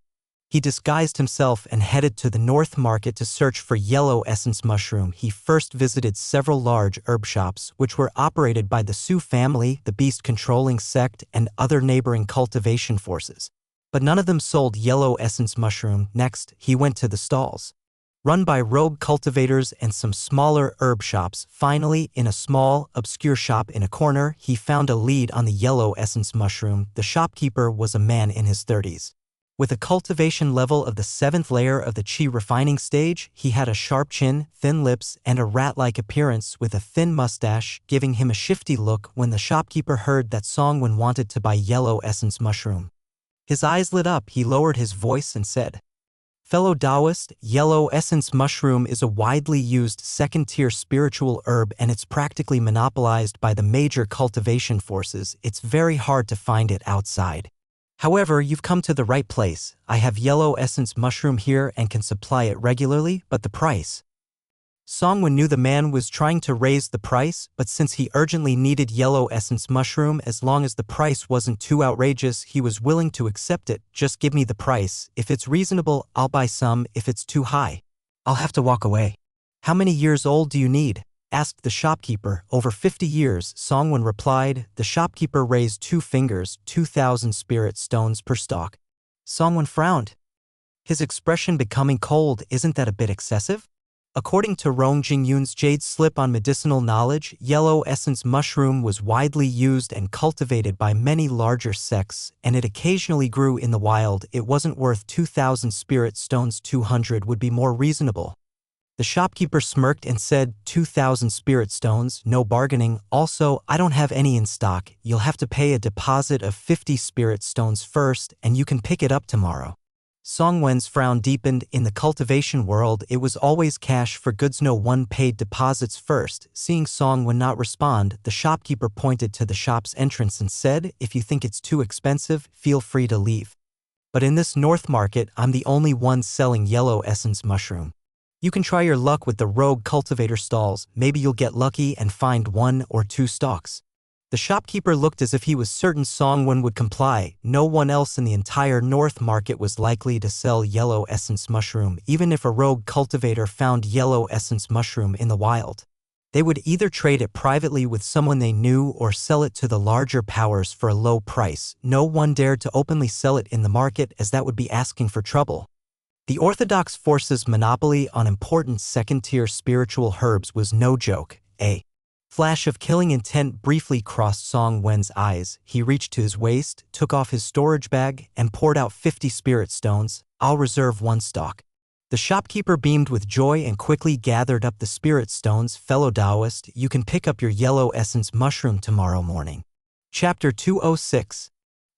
he disguised himself and headed to the North Market to search for yellow essence mushroom. He first visited several large herb shops, which were operated by the Su family, the beast-controlling sect, and other neighboring cultivation forces. But none of them sold yellow essence mushroom. Next, he went to the stalls run by rogue cultivators and some smaller herb shops. Finally, in a small, obscure shop in a corner, he found a lead on the yellow essence mushroom. The shopkeeper was a man in his 30s. With a cultivation level of the 7th layer of the Qi refining stage, he had a sharp chin, thin lips, and a rat-like appearance with a thin mustache, giving him a shifty look. When the shopkeeper heard that Songwon wanted to buy yellow essence mushroom, his eyes lit up. He lowered his voice and said, "Fellow Taoist, yellow essence mushroom is a widely used second-tier spiritual herb and it's practically monopolized by the major cultivation forces. It's very hard to find it outside. However, you've come to the right place. I have yellow essence mushroom here and can supply it regularly, but the price." Songwon knew the man was trying to raise the price, but since he urgently needed yellow essence mushroom, as long as the price wasn't too outrageous, he was willing to accept it. "Just give me the price. If it's reasonable, I'll buy some. If it's too high, I'll have to walk away." "How many years old do you need?" asked the shopkeeper. "Over 50 years, Songwon replied. The shopkeeper raised 2 fingers, 2,000 spirit stones per stalk. Songwon frowned, his expression becoming cold. "Isn't that a bit excessive?" According to Rong Jingyun's Jade Slip on Medicinal Knowledge, yellow essence mushroom was widely used and cultivated by many larger sects, and it occasionally grew in the wild. It wasn't worth 2,000 spirit stones. 200 would be more reasonable. The shopkeeper smirked and said, 2,000 spirit stones, no bargaining. Also, I don't have any in stock. You'll have to pay a deposit of 50 spirit stones first, and you can pick it up tomorrow. Songwon's frown deepened. In the cultivation world, it was always cash for goods. No one paid deposits first. Seeing Songwon not respond, the shopkeeper pointed to the shop's entrance and said, "If you think it's too expensive, feel free to leave. But in this North Market, I'm the only one selling yellow essence mushroom. You can try your luck with the rogue cultivator stalls. Maybe you'll get lucky and find 1 or 2 stalks." The shopkeeper looked as if he was certain Songwon would comply. No one else in the entire North Market was likely to sell yellow essence mushroom. Even if a rogue cultivator found yellow essence mushroom in the wild, they would either trade it privately with someone they knew or sell it to the larger powers for a low price. No one dared to openly sell it in the market, as that would be asking for trouble. The orthodox forces' monopoly on important second-tier spiritual herbs was no joke. A flash of killing intent briefly crossed Songwon's eyes. He reached to his waist, took off his storage bag, and poured out 50 spirit stones. "I'll reserve 1 stalk." The shopkeeper beamed with joy and quickly gathered up the spirit stones. "Fellow Taoist, you can pick up your yellow essence mushroom tomorrow morning." Chapter 206.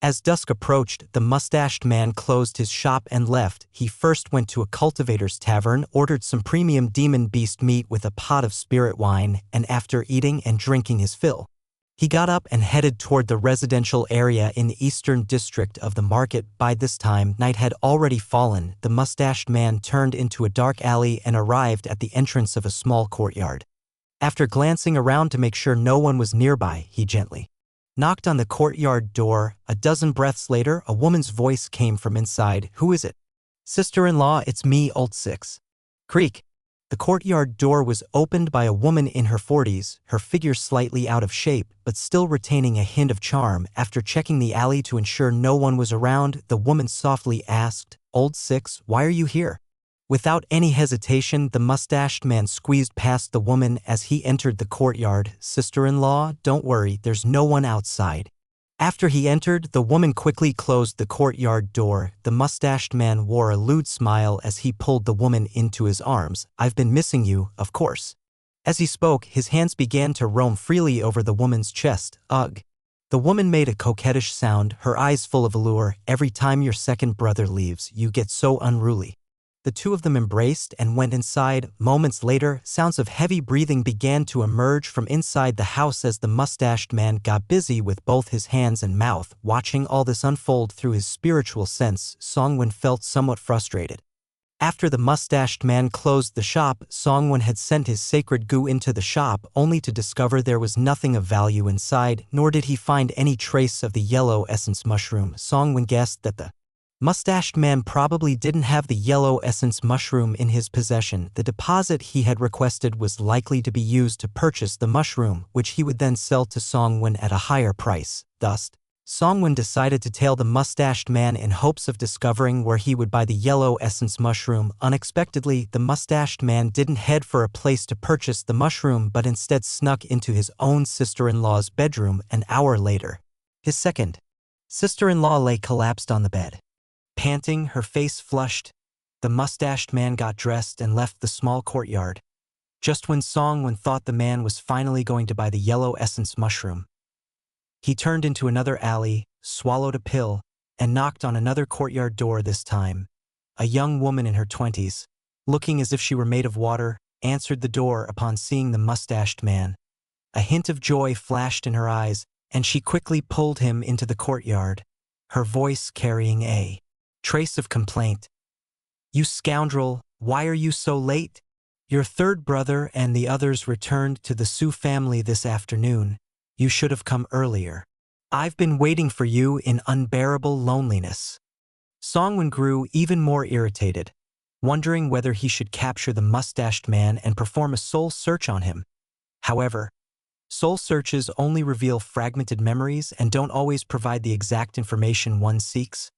As dusk approached, the mustached man closed his shop and left. He first went to a cultivator's tavern, ordered some premium demon beast meat with a pot of spirit wine, and after eating and drinking his fill, he got up and headed toward the residential area in the eastern district of the market. By this time, night had already fallen. The mustached man turned into a dark alley and arrived at the entrance of a small courtyard. After glancing around to make sure no one was nearby, he gently knocked on the courtyard door. A dozen breaths later, a woman's voice came from inside. "Who is it?" "Sister-in-law, it's me, old 6. Creak." The courtyard door was opened by a woman in her 40s, her figure slightly out of shape, but still retaining a hint of charm. After checking the alley to ensure no one was around, the woman softly asked, "Old 6, why are you here?" Without any hesitation, the mustached man squeezed past the woman as he entered the courtyard. "Sister-in-law, don't worry, there's no one outside." After he entered, the woman quickly closed the courtyard door. The mustached man wore a lewd smile as he pulled the woman into his arms. "I've been missing you, of course." As he spoke, his hands began to roam freely over the woman's chest. "Ugh." The woman made a coquettish sound, her eyes full of allure. "Every time your second brother leaves, you get so unruly." The two of them embraced and went inside. Moments later, sounds of heavy breathing began to emerge from inside the house as the mustached man got busy with both his hands and mouth. Watching all this unfold through his spiritual sense, Songwon felt somewhat frustrated. After the mustached man closed the shop, Songwon had sent his sacred goo into the shop only to discover there was nothing of value inside, nor did he find any trace of the yellow essence mushroom. Songwon guessed that the mustached man probably didn't have the yellow essence mushroom in his possession. The deposit he had requested was likely to be used to purchase the mushroom, which he would then sell to Songwon at a higher price. Thus, Songwon decided to tail the mustached man in hopes of discovering where he would buy the yellow essence mushroom. Unexpectedly, the mustached man didn't head for a place to purchase the mushroom but instead snuck into his own sister-in-law's bedroom. An hour later, his second sister-in-law lay collapsed on the bed. Panting, her face flushed, the mustached man got dressed and left the small courtyard. Just when Songwon thought the man was finally going to buy the yellow essence mushroom, he turned into another alley, swallowed a pill, and knocked on another courtyard door this time. A young woman in her 20s, looking as if she were made of water, answered the door upon seeing the mustached man. A hint of joy flashed in her eyes, and she quickly pulled him into the courtyard, her voice carrying a trace of complaint. "You scoundrel, why are you so late? Your third brother and the others returned to the Su family this afternoon. You should have come earlier. I've been waiting for you in unbearable loneliness." Songwon grew even more irritated, wondering whether he should capture the mustached man and perform a soul search on him. However, soul searches only reveal fragmented memories and don't always provide the exact information one seeks.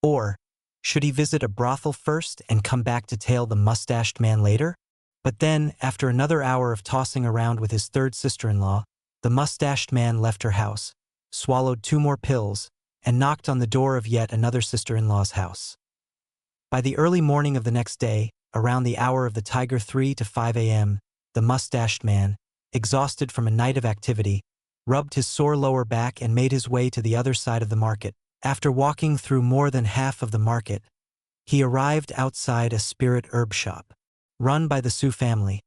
Or, should he visit a brothel first and come back to tail the mustached man later? But then, after another hour of tossing around with his third sister-in-law, the mustached man left her house, swallowed 2 more pills, and knocked on the door of yet another sister-in-law's house. By the early morning of the next day, around the hour of the Tiger 3 to 5 a.m., the mustached man, exhausted from a night of activity, rubbed his sore lower back and made his way to the other side of the market. After walking through more than half of the market, he arrived outside a spirit herb shop, run by the Su family.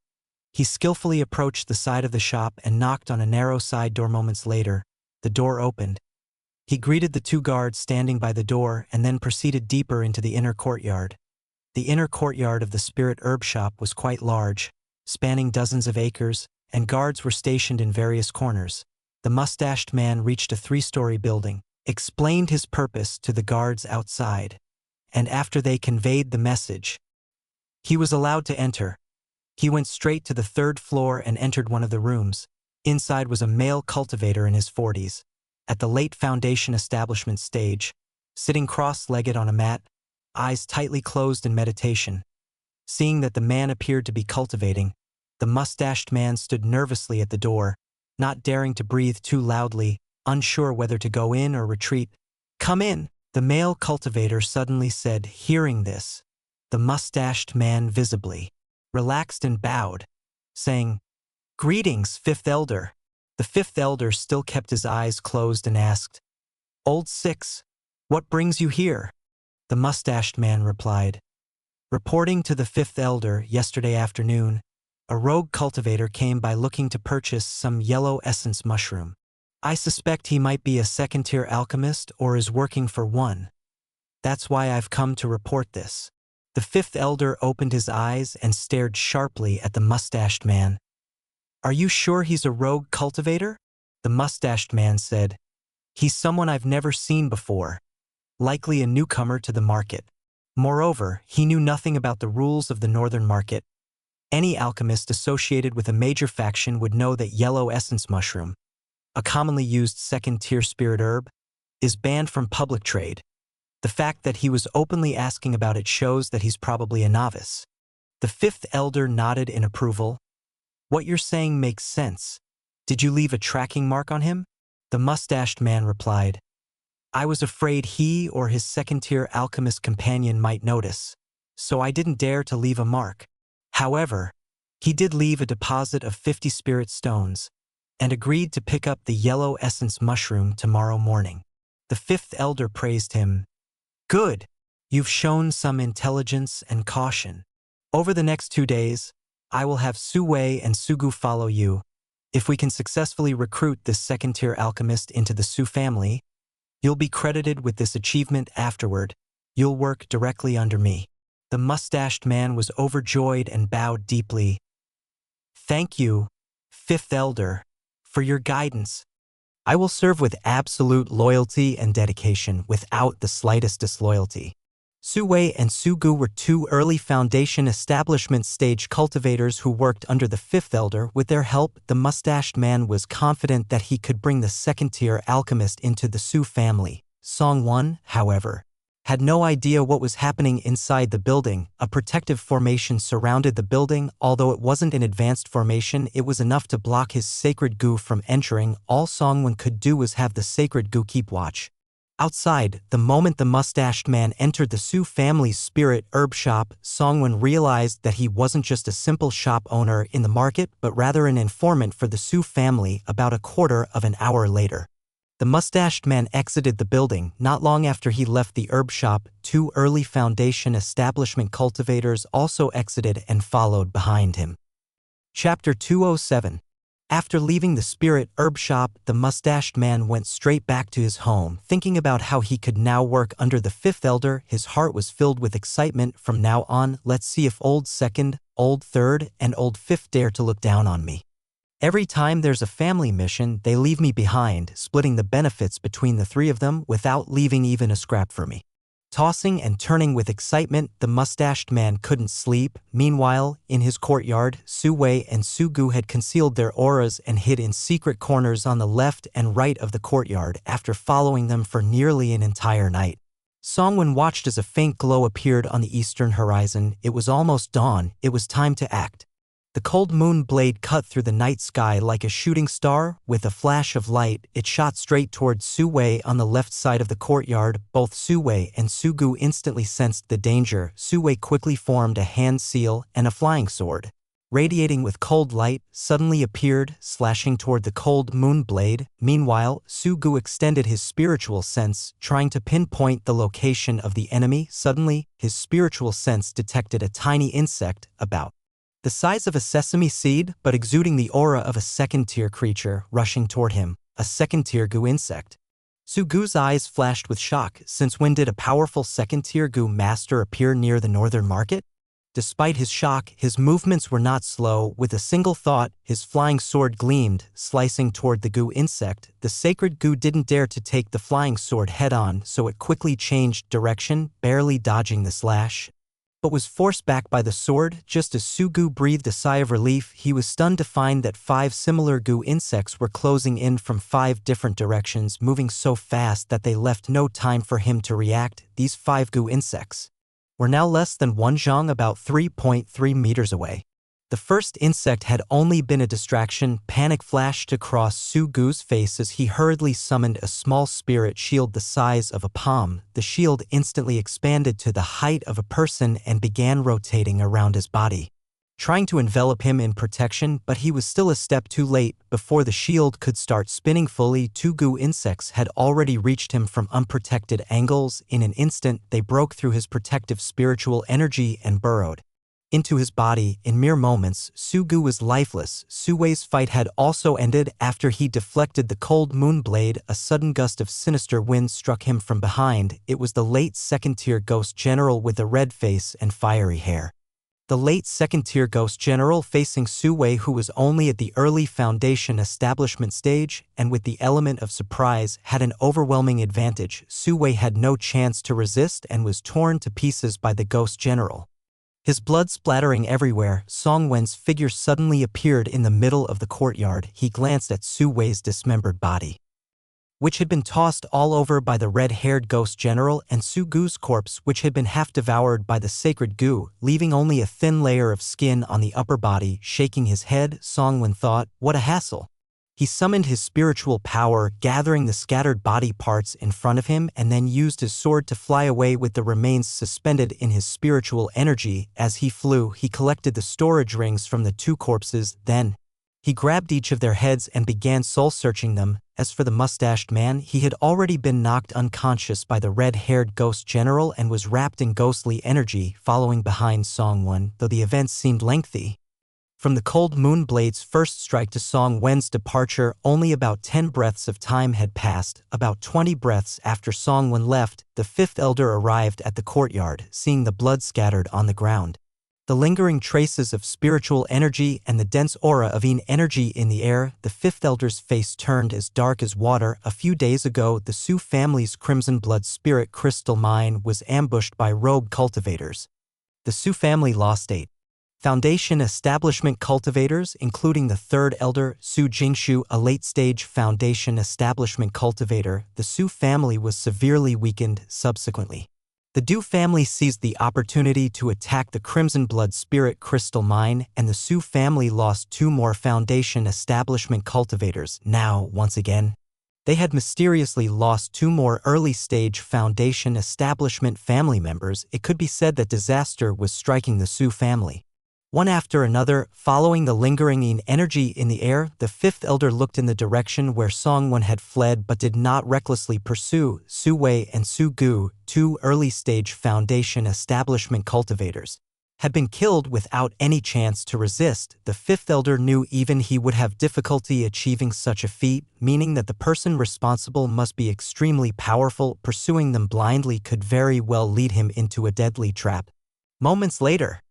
He skillfully approached the side of the shop and knocked on a narrow side door. Moments later, the door opened. He greeted the 2 guards standing by the door and then proceeded deeper into the inner courtyard. The inner courtyard of the spirit herb shop was quite large, spanning dozens of acres, and guards were stationed in various corners. The mustached man reached a 3-story building, explained his purpose to the guards outside, and after they conveyed the message, he was allowed to enter. He went straight to the 3rd floor and entered one of the rooms. Inside was a male cultivator in his 40s, at the late foundation establishment stage, sitting cross-legged on a mat, eyes tightly closed in meditation. Seeing that the man appeared to be cultivating, the mustached man stood nervously at the door, not daring to breathe too loudly, unsure whether to go in or retreat. "Come in," the male cultivator suddenly said. Hearing this, the mustached man visibly relaxed and bowed, saying, "Greetings, 5th Elder." The 5th Elder still kept his eyes closed and asked, "Old Six, what brings you here?" The mustached man replied, "Reporting to the 5th Elder, yesterday afternoon, a rogue cultivator came by looking to purchase some yellow essence mushroom. I suspect he might be a 2nd-tier alchemist or is working for one. That's why I've come to report this." The 5th Elder opened his eyes and stared sharply at the mustached man. "Are you sure he's a rogue cultivator?" The mustached man said, "He's someone I've never seen before, likely a newcomer to the market. Moreover, he knew nothing about the rules of the northern market. Any alchemist associated with a major faction would know that yellow essence mushroom, a commonly used 2nd-tier spirit herb, is banned from public trade. The fact that he was openly asking about it shows that he's probably a novice. The fifth elder nodded in approval. What you're saying makes sense. Did you leave a tracking mark on him? The mustached man replied. I was afraid he or his second-tier alchemist companion might notice, so I didn't dare to leave a mark. However, he did leave a deposit of 50 spirit stones and agreed to pick up the yellow essence mushroom tomorrow morning. The fifth elder praised him. Good. You've shown some intelligence and caution. Over the next 2 days, I will have Su-Wei and Su-Gu follow you. If we can successfully recruit this second-tier alchemist into the Su family, you'll be credited with this achievement afterward. You'll work directly under me. The mustached man was overjoyed and bowed deeply. Thank you, fifth elder, for your guidance. I will serve with absolute loyalty and dedication without the slightest disloyalty. Su-Wei and Su-Gu were 2 early Foundation establishment stage cultivators who worked under the fifth elder. With their help, the mustached man was confident that he could bring the second-tier alchemist into the Su family. Song 1, however, had no idea what was happening inside the building. A protective formation surrounded the building. Although it wasn't an advanced formation, it was enough to block his sacred goo from entering. All Songwon could do was have the sacred goo keep watch. Outside, the moment the mustached man entered the Su family's spirit herb shop, Songwon realized that he wasn't just a simple shop owner in the market, but rather an informant for the Su family. About a quarter of an hour later, the mustached man exited the building. Not long after he left the herb shop, 2 early Foundation establishment cultivators also exited and followed behind him. Chapter 207. After leaving the spirit herb shop, the mustached man went straight back to his home, thinking about how he could now work under the fifth elder. His heart was filled with excitement. From now on, let's see if old second, old third, and old fifth dare to look down on me. Every time there's a family mission, they leave me behind, splitting the benefits between the 3 of them without leaving even a scrap for me. Tossing and turning with excitement, the mustached man couldn't sleep. Meanwhile, in his courtyard, Su-Wei and Su-Gu had concealed their auras and hid in secret corners on the left and right of the courtyard. After following them for nearly an entire night, Songwon watched as a faint glow appeared on the eastern horizon. It was almost dawn. It was time to act. The cold moon blade cut through the night sky like a shooting star. With a flash of light, it shot straight towards Su-Wei on the left side of the courtyard. Both Su-Wei and Su-Gu instantly sensed the danger. Su-Wei quickly formed a hand seal, and a flying sword, radiating with cold light, suddenly appeared, slashing toward the cold moon blade. Meanwhile, Su-Gu extended his spiritual sense, trying to pinpoint the location of the enemy. Suddenly, his spiritual sense detected a tiny insect, about the size of a sesame seed, but exuding the aura of a second-tier creature, rushing toward him, a second-tier goo insect. Su-Gu's eyes flashed with shock. Since when did a powerful second-tier goo master appear near the northern market? Despite his shock, his movements were not slow. With a single thought, his flying sword gleamed, slicing toward the goo insect. The sacred goo didn't dare to take the flying sword head-on, so it quickly changed direction, barely dodging the slash, but was forced back by the sword. Just as Su-Gu breathed a sigh of relief, he was stunned to find that 5 similar goo insects were closing in from 5 different directions, moving so fast that they left no time for him to react. These 5 goo insects were now less than 1 zhang, about 3.3 meters away. The first insect had only been a distraction. Panic flashed across Su-Gu's face as he hurriedly summoned a small spirit shield the size of a palm. The shield instantly expanded to the height of a person and began rotating around his body, trying to envelop him in protection, but he was still a step too late. Before the shield could start spinning fully, 2 goo insects had already reached him from unprotected angles. In an instant, they broke through his protective spiritual energy and burrowed into his body. In mere moments, Su-Gu was lifeless. Su-Wei's fight had also ended. After he deflected the cold moon blade, a sudden gust of sinister wind struck him from behind. It was the late second-tier ghost general with a red face and fiery hair. The late second-tier ghost general facing Su-Wei, who was only at the early Foundation establishment stage, and with the element of surprise, had an overwhelming advantage. Su-Wei had no chance to resist and was torn to pieces by the ghost general. His blood splattering everywhere, Song Wen's figure suddenly appeared in the middle of the courtyard. He glanced at Su-Wei's dismembered body. which had been tossed all over by the red-haired ghost general, and Su Gu's corpse, which had been half devoured by the sacred goo, leaving only a thin layer of skin on the upper body. Shaking his head, Songwen thought, what a hassle. He summoned his spiritual power, gathering the scattered body parts in front of him, and then used his sword to fly away with the remains suspended in his spiritual energy. As he flew, he collected the storage rings from the two corpses. Then he grabbed each of their heads and began soul-searching them. As for the mustached man, he had already been knocked unconscious by the red-haired ghost general and was wrapped in ghostly energy, following behind Songwen, though the events seemed lengthy. From the cold moon blade's first strike to Song Wen's departure, only about 10 breaths of time had passed. About 20 breaths after Song Wen left, the fifth elder arrived at the courtyard, seeing the blood scattered on the ground, the lingering traces of spiritual energy and the dense aura of Yin energy in the air. The fifth elder's face turned as dark as water. A few days ago, the Su family's crimson blood spirit crystal mine was ambushed by rogue cultivators. The Su family lost 8 Foundation establishment cultivators, including the third elder, Su Jingshu, a late-stage Foundation establishment cultivator. The Su family was severely weakened subsequently. The Du family seized the opportunity to attack the Crimson Blood Spirit Crystal Mine, and the Su family lost 2 more Foundation establishment cultivators. Now, once again, they had mysteriously lost 2 more early-stage Foundation establishment family members. It could be said that disaster was striking the Su family. One after another, following the lingering Yin energy in the air, the fifth elder looked in the direction where Songwen had fled but did not recklessly pursue. Su Wei and Su Gu, 2 early-stage Foundation establishment cultivators, had been killed without any chance to resist. The fifth elder knew even he would have difficulty achieving such a feat, meaning that the person responsible must be extremely powerful. Pursuing them blindly could very well lead him into a deadly trap. Moments later,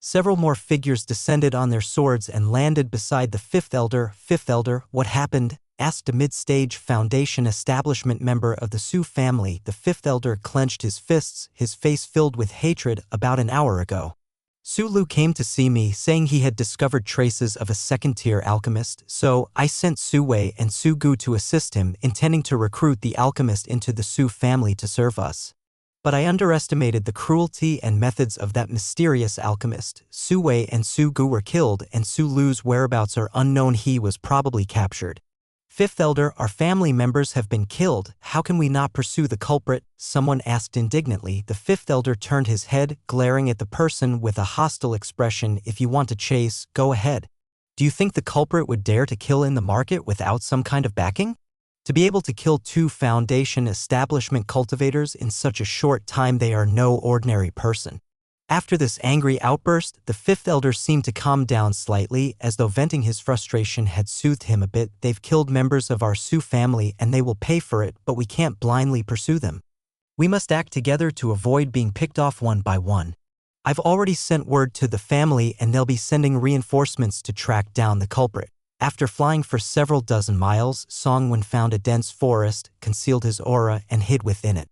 several more figures descended on their swords and landed beside the fifth elder. Fifth elder, what happened? Asked a mid-stage Foundation establishment member of the Su family. The fifth elder clenched his fists, his face filled with hatred. About an hour ago, Su Lu came to see me, saying he had discovered traces of a second-tier alchemist, so I sent Su Wei and Su Gu to assist him, intending to recruit the alchemist into the Su family to serve us. But I underestimated the cruelty and methods of that mysterious alchemist. Su Wei and Su Gu were killed, and Su Lu's whereabouts are unknown. He was probably captured. Fifth elder, our family members have been killed. How can we not pursue the culprit? Someone asked indignantly. The fifth elder turned his head, glaring at the person with a hostile expression. If you want to chase, go ahead. Do you think the culprit would dare to kill in the market without some kind of backing? To be able to kill 2 Foundation establishment cultivators in such a short time, they are no ordinary person. After this angry outburst, the fifth elder seemed to calm down slightly, as though venting his frustration had soothed him a bit. They've killed members of our Su family and they will pay for it, but we can't blindly pursue them. We must act together to avoid being picked off one by one. I've already sent word to the family and they'll be sending reinforcements to track down the culprit. After flying for several dozen miles, Songwen found a dense forest, concealed his aura, and hid within it.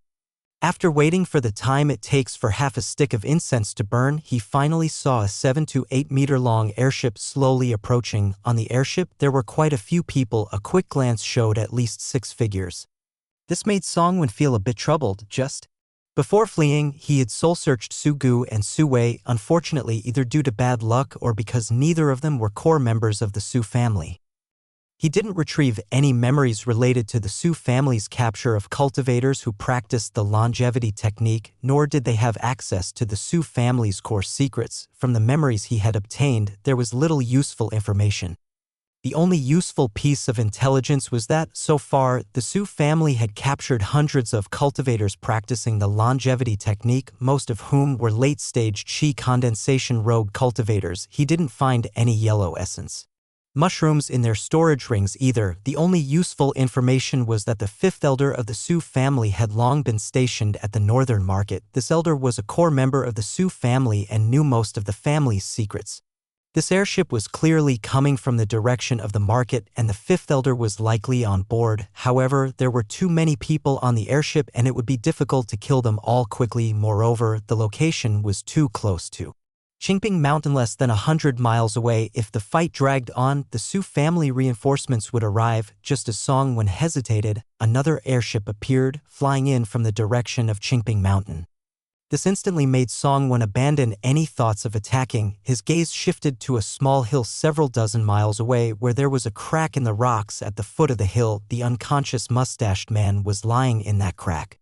After waiting for the time it takes for half a stick of incense to burn, he finally saw a 7 to 8 meter long airship slowly approaching. On the airship, there were quite a few people. A quick glance showed at least 6 figures. This made Songwen feel a bit troubled. Just before fleeing, he had soul-searched Su Gu and Su Wei, unfortunately either due to bad luck or because neither of them were core members of the Su family. He didn't retrieve any memories related to the Su family's capture of cultivators who practiced the longevity technique, nor did they have access to the Su family's core secrets. From the memories he had obtained, there was little useful information. The only useful piece of intelligence was that, so far, the Su family had captured hundreds of cultivators practicing the longevity technique, most of whom were late-stage Qi condensation rogue cultivators. He didn't find any yellow essence mushrooms in their storage rings either. The only useful information was that the fifth elder of the Su family had long been stationed at the northern market. This elder was a core member of the Su family and knew most of the family's secrets. This airship was clearly coming from the direction of the market, and the fifth elder was likely on board. However, there were too many people on the airship and it would be difficult to kill them all quickly. Moreover, the location was too close to Qingping Mountain less than 100 miles away. If the fight dragged on, the Su family reinforcements would arrive. Just as Song Wen hesitated, another airship appeared, flying in from the direction of Qingping Mountain. This instantly made Song Wen abandon any thoughts of attacking. His gaze shifted to a small hill several dozen miles away where there was a crack in the rocks at the foot of the hill. The unconscious mustached man was lying in that crack.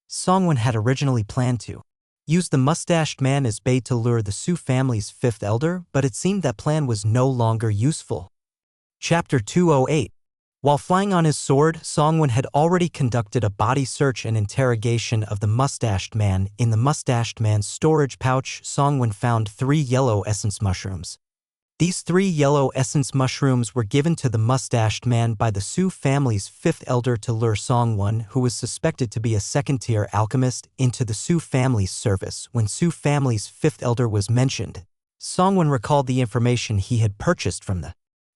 Song Wen had originally planned to use the mustached man as bait to lure the Su family's fifth elder, but it seemed that plan was no longer useful. Chapter 208. While flying on his sword, Song Wen had already conducted a body search and interrogation of the mustached man. In the mustached man's storage pouch, Song Wen found 3 yellow essence mushrooms. These 3 yellow essence mushrooms were given to the mustached man by the Su family's fifth elder to lure Song Wen, who was suspected to be a second-tier alchemist, into the Su family's service. When Su family's fifth elder was mentioned, Song Wen recalled the information he had purchased from the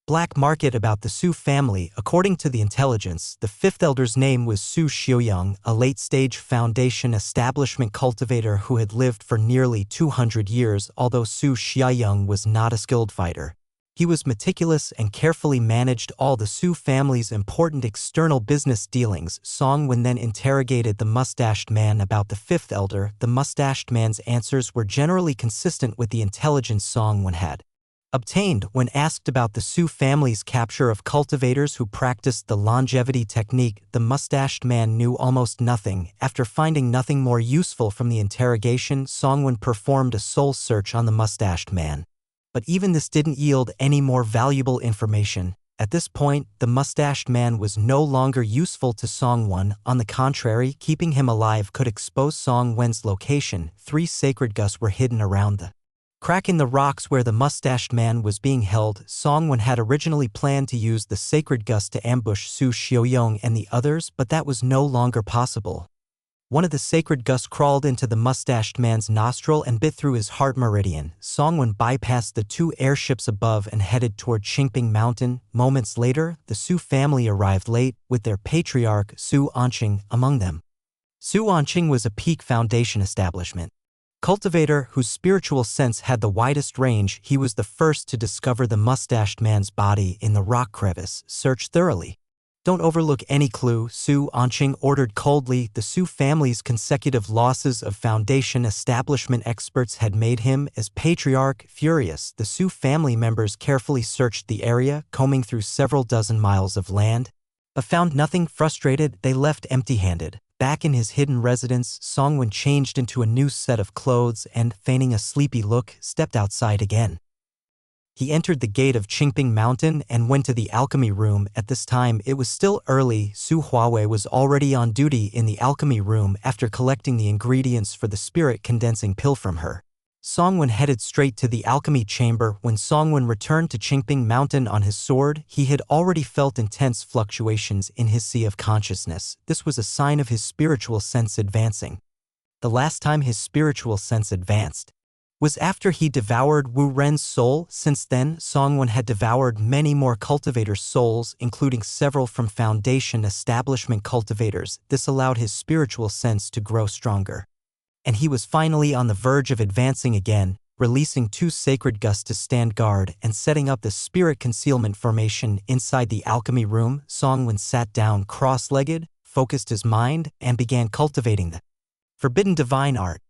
black market about the Su family. According to the intelligence, the fifth elder's name was Su Xiaoyang, a late-stage foundation establishment cultivator who had lived for nearly 200 years. Although Su Xiaoyang was not a skilled fighter, he was meticulous and carefully managed all the Su family's important external business dealings. Song Wen then interrogated the mustached man about the fifth elder. The mustached man's answers were generally consistent with the intelligence Song Wen had obtained. When asked about the Su family's capture of cultivators who practiced the longevity technique, the mustached man knew almost nothing. After finding nothing more useful from the interrogation, Song Wen performed a soul search on the mustached man. But even this didn't yield any more valuable information. At this point, the mustached man was no longer useful to Song Wen. On the contrary, keeping him alive could expose Song Wen's location. 3 sacred gusks were hidden around the crack in the rocks where the mustached man was being held. Song Wen had originally planned to use the sacred gust to ambush Su Xiaoyang and the others, but that was no longer possible. One of the sacred gusts crawled into the mustached man's nostril and bit through his heart meridian. Song Wen bypassed the 2 airships above and headed toward Qingping Mountain. Moments later, the Su family arrived late, with their patriarch Su Anqing among them. Su Anqing was a peak foundation establishment cultivator whose spiritual sense had the widest range. He was the first to discover the mustached man's body in the rock crevice. Search thoroughly. Don't overlook any clue, Su Anqing ordered coldly. The Su family's consecutive losses of foundation establishment experts had made him, as patriarch, furious. The Su family members carefully searched the area, combing through several dozen miles of land, but found nothing. Frustrated, they left empty-handed. Back in his hidden residence, Song Wen changed into a new set of clothes and, feigning a sleepy look, stepped outside again. He entered the gate of Qingping Mountain and went to the alchemy room. At this time, it was still early. Su Huawei was already on duty in the alchemy room after collecting the ingredients for the spirit condensing pill from her. Song Wen headed straight to the alchemy chamber. When Song Wen returned to Qingping Mountain on his sword, he had already felt intense fluctuations in his sea of consciousness. This was a sign of his spiritual sense advancing. The last time his spiritual sense advanced was after he devoured Wu Ren's soul. Since then, Song Wen had devoured many more cultivators' souls, including several from Foundation establishment cultivators. This allowed his spiritual sense to grow stronger. And he was finally on the verge of advancing again, releasing 2 sacred gusts to stand guard and setting up the spirit concealment formation inside the alchemy room. Song Wen sat down cross-legged, focused his mind, and began cultivating the Forbidden Divine Art.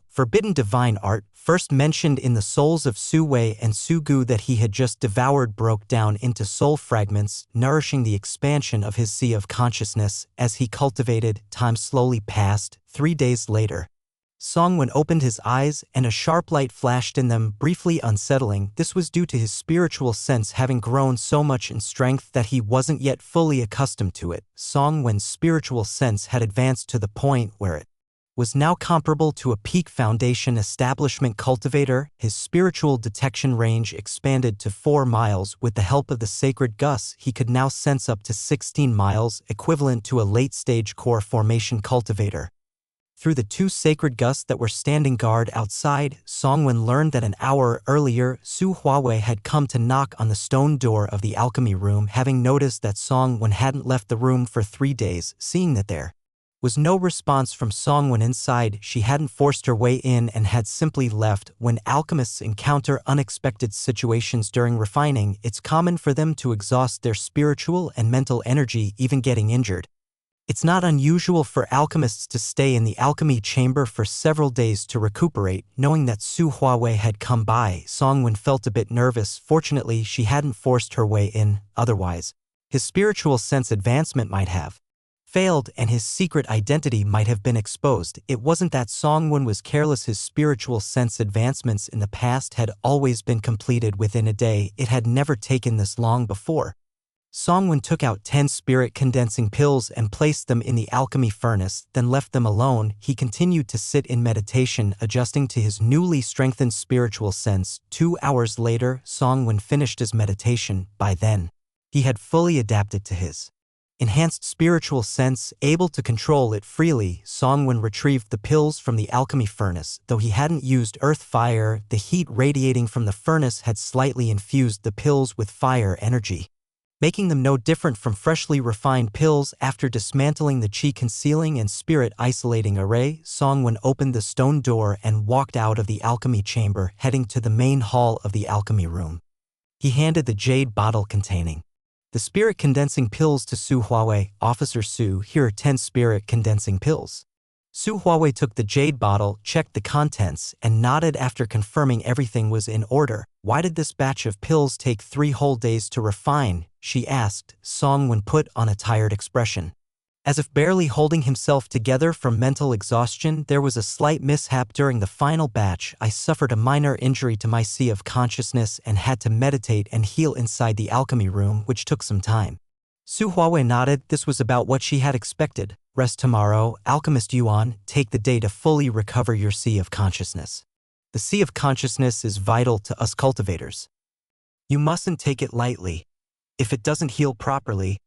Forbidden Divine Art, first mentioned in the souls of Su Wei and Su Gu that he had just devoured, broke down into soul fragments, nourishing the expansion of his sea of consciousness. As he cultivated, time slowly passed. 3 days later, Song Wen opened his eyes and a sharp light flashed in them, briefly unsettling. This was due to his spiritual sense having grown so much in strength that he wasn't yet fully accustomed to it. Song Wen's spiritual sense had advanced to the point where it was now comparable to a peak foundation establishment cultivator. His spiritual detection range expanded to 4 miles. With the help of the sacred gusts, he could now sense up to 16 miles, equivalent to a late-stage core formation cultivator. Through the 2 sacred gusts that were standing guard outside, Song Wen learned that an hour earlier, Su Huawei had come to knock on the stone door of the alchemy room. Having noticed that Song Wen hadn't left the room for 3 days, seeing that there was no response from Songwen inside. She hadn't forced her way in and had simply left. When alchemists encounter unexpected situations during refining, it's common for them to exhaust their spiritual and mental energy, even getting injured. It's not unusual for alchemists to stay in the alchemy chamber for several days to recuperate. Knowing that Su Huawei had come by, Songwen felt a bit nervous. Fortunately, she hadn't forced her way in, otherwise his spiritual sense advancement might have failed and his secret identity might have been exposed. It wasn't that Songwen was careless. His spiritual sense advancements in the past had always been completed within a day. It had never taken this long before. Songwen took out 10 spirit condensing pills and placed them in the alchemy furnace, then left them alone. He continued to sit in meditation, adjusting to his newly strengthened spiritual sense. 2 hours later, Songwen finished his meditation. By then, he had fully adapted to his enhanced spiritual sense, able to control it freely. Songwen retrieved the pills from the alchemy furnace. Though he hadn't used earth fire, the heat radiating from the furnace had slightly infused the pills with fire energy, making them no different from freshly refined pills. After dismantling the chi concealing and spirit isolating array, Songwen opened the stone door and walked out of the alchemy chamber, heading to the main hall of the alchemy room. He handed the jade bottle containing the spirit condensing pills to Su Huawei. Officer Su, here are 10 spirit condensing pills. Su Huawei took the jade bottle, checked the contents, and nodded after confirming everything was in order. Why did this batch of pills take 3 whole days to refine? She asked. Songwen put on a tired expression, as if barely holding himself together from mental exhaustion. There was a slight mishap during the final batch. I suffered a minor injury to my sea of consciousness and had to meditate and heal inside the alchemy room, which took some time. Su Huawei nodded. This was about what she had expected. Rest tomorrow. Alchemist Yuan, take the day to fully recover your sea of consciousness. The sea of consciousness is vital to us cultivators. You mustn't take it lightly. If it doesn't heal properly,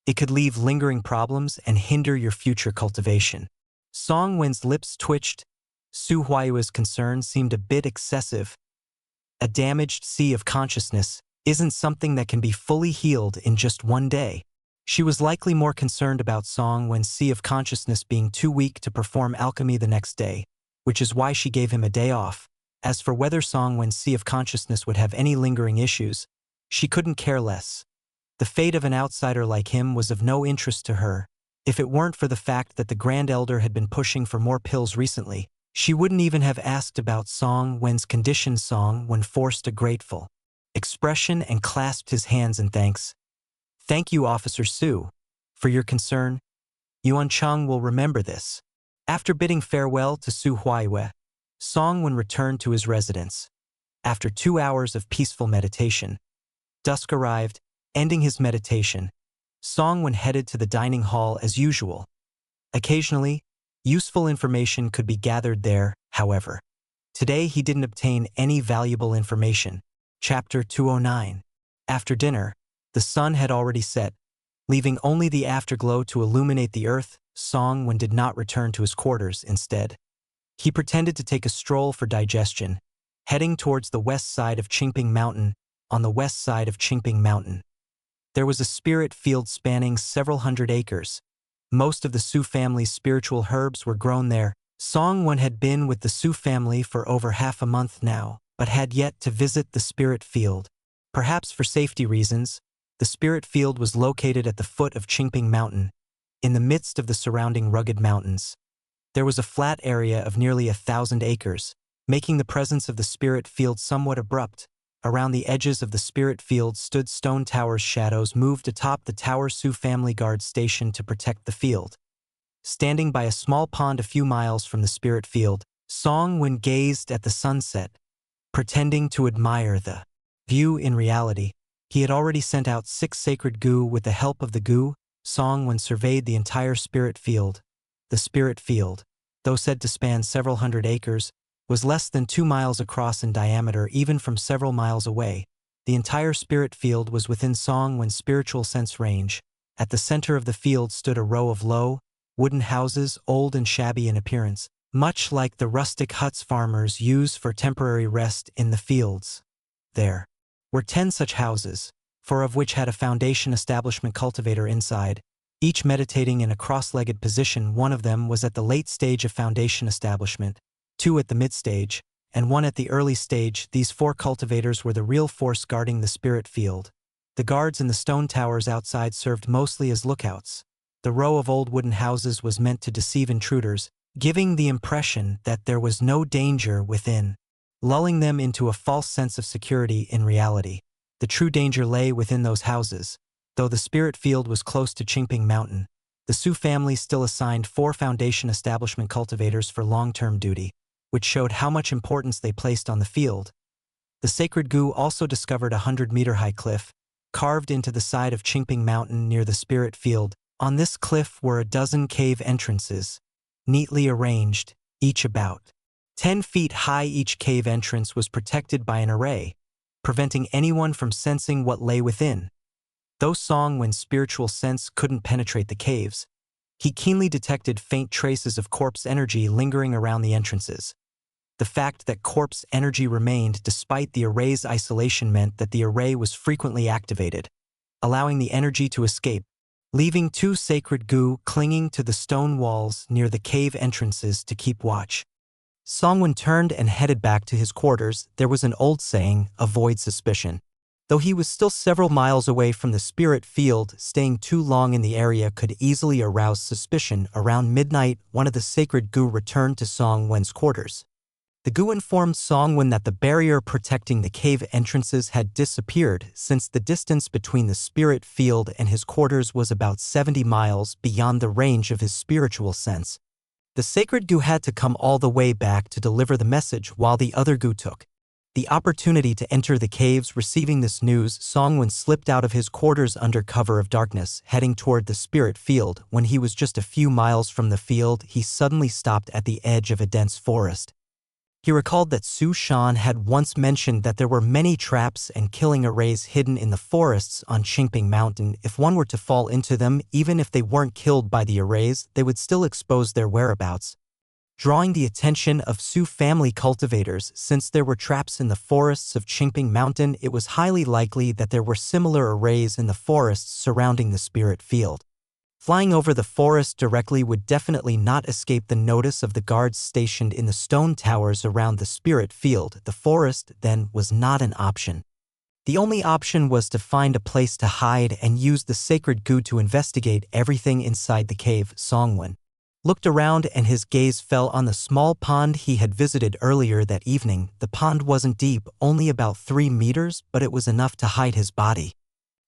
it could leave lingering problems and hinder your future cultivation. Songwen's lips twitched. Su Huawei's concern seemed a bit excessive. A damaged sea of consciousness isn't something that can be fully healed in just one day. She was likely more concerned about Songwen's sea of consciousness being too weak to perform alchemy the next day, which is why she gave him a day off. As for whether Songwen's sea of consciousness would have any lingering issues, she couldn't care less. The fate of an outsider like him was of no interest to her. If it weren't for the fact that the Grand Elder had been pushing for more pills recently, she wouldn't even have asked about Songwen's condition. Songwen forced a grateful expression and clasped his hands in thanks. Thank you, Officer Su, for your concern. Yuan Cheng will remember this. After bidding farewell to Su Huawei, Songwen returned to his residence. After 2 hours of peaceful meditation, dusk arrived. Ending his meditation, Songwen headed to the dining hall as usual. Occasionally, useful information could be gathered there, however. Today he didn't obtain any valuable information. Chapter 209. After dinner, the sun had already set, leaving only the afterglow to illuminate the earth. Songwen did not return to his quarters. Instead, he pretended to take a stroll for digestion, heading towards the west side of Qingping Mountain. On the west side of Qingping Mountain, there was a spirit field spanning several hundred acres. Most of the Su family's spiritual herbs were grown there. Songwen had been with the Su family for over half a month now, but had yet to visit the spirit field. Perhaps for safety reasons, the spirit field was located at the foot of Qingping Mountain, in the midst of the surrounding rugged mountains. There was a flat area of nearly 1,000 acres, making the presence of the spirit field somewhat abrupt. Around the edges of the spirit field stood stone towers. Shadows moved atop the tower. Su family guard stationed to protect the field. Standing by a small pond a few miles from the spirit field, Songwen gazed at the sunset, pretending to admire the view. In reality, he had already sent out 6 sacred gu. With the help of the gu, Songwen surveyed the entire spirit field. The spirit field, though said to span several hundred acres, was less than 2 miles across in diameter. Even from several miles away, the entire spirit field was within Songwen's spiritual sense range. At the center of the field stood a row of low, wooden houses, old and shabby in appearance, much like the rustic huts farmers use for temporary rest in the fields. There were 10 such houses, 4 of which had a foundation establishment cultivator inside. each meditating in a cross-legged position. One of them was at the late stage of foundation establishment, two at the mid-stage, and one at the early stage. These 4 cultivators were the real force guarding the spirit field. The guards in the stone towers outside served mostly as lookouts. The row of old wooden houses was meant to deceive intruders, giving the impression that there was no danger within, lulling them into a false sense of security. In reality, the true danger lay within those houses. Though the spirit field was close to Qingping Mountain, the Su family still assigned 4 foundation establishment cultivators for long-term duty, which showed how much importance they placed on the field. The sacred Gu also discovered a 100-meter-high cliff, carved into the side of Qingping Mountain near the spirit field. On this cliff were a dozen cave entrances, neatly arranged, each about 10 feet high. Each cave entrance was protected by an array, preventing anyone from sensing what lay within. Though Song Wen's spiritual sense couldn't penetrate the caves, he keenly detected faint traces of corpse energy lingering around the entrances. The fact that corpse energy remained despite the array's isolation meant that the array was frequently activated, allowing the energy to escape, leaving 2 sacred Gu clinging to the stone walls near the cave entrances to keep watch. Songwen turned and headed back to his quarters. There was an old saying, avoid suspicion. Though he was still several miles away from the spirit field, staying too long in the area could easily arouse suspicion. Around midnight, one of the sacred Gu returned to Song Wen's quarters. The Gu informed Song Wen that the barrier protecting the cave entrances had disappeared, since the distance between the spirit field and his quarters was about 70 miles beyond the range of his spiritual sense. The sacred Gu had to come all the way back to deliver the message while the other Gu took the opportunity to enter the caves. Receiving this news, Song Wen slipped out of his quarters under cover of darkness, heading toward the spirit field. When he was just a few miles from the field, he suddenly stopped at the edge of a dense forest. He recalled that Su Shan had once mentioned that there were many traps and killing arrays hidden in the forests on Qingping Mountain. If one were to fall into them, even if they weren't killed by the arrays, they would still expose their whereabouts. Drawing the attention of Su family cultivators, since there were traps in the forests of Qingping Mountain, it was highly likely that there were similar arrays in the forests surrounding the spirit field. Flying over the forest directly would definitely not escape the notice of the guards stationed in the stone towers around the spirit field. The forest, then, was not an option. The only option was to find a place to hide and use the sacred Gu to investigate everything inside the cave. Songwen looked around and his gaze fell on the small pond he had visited earlier that evening. The pond wasn't deep, only about 3 meters, but it was enough to hide his body.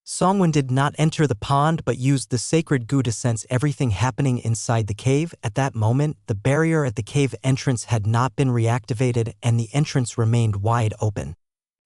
Songwen did not enter the pond but used the sacred Gu to sense everything happening inside the cave. At that moment, the barrier at the cave entrance had not been reactivated and the entrance remained wide open.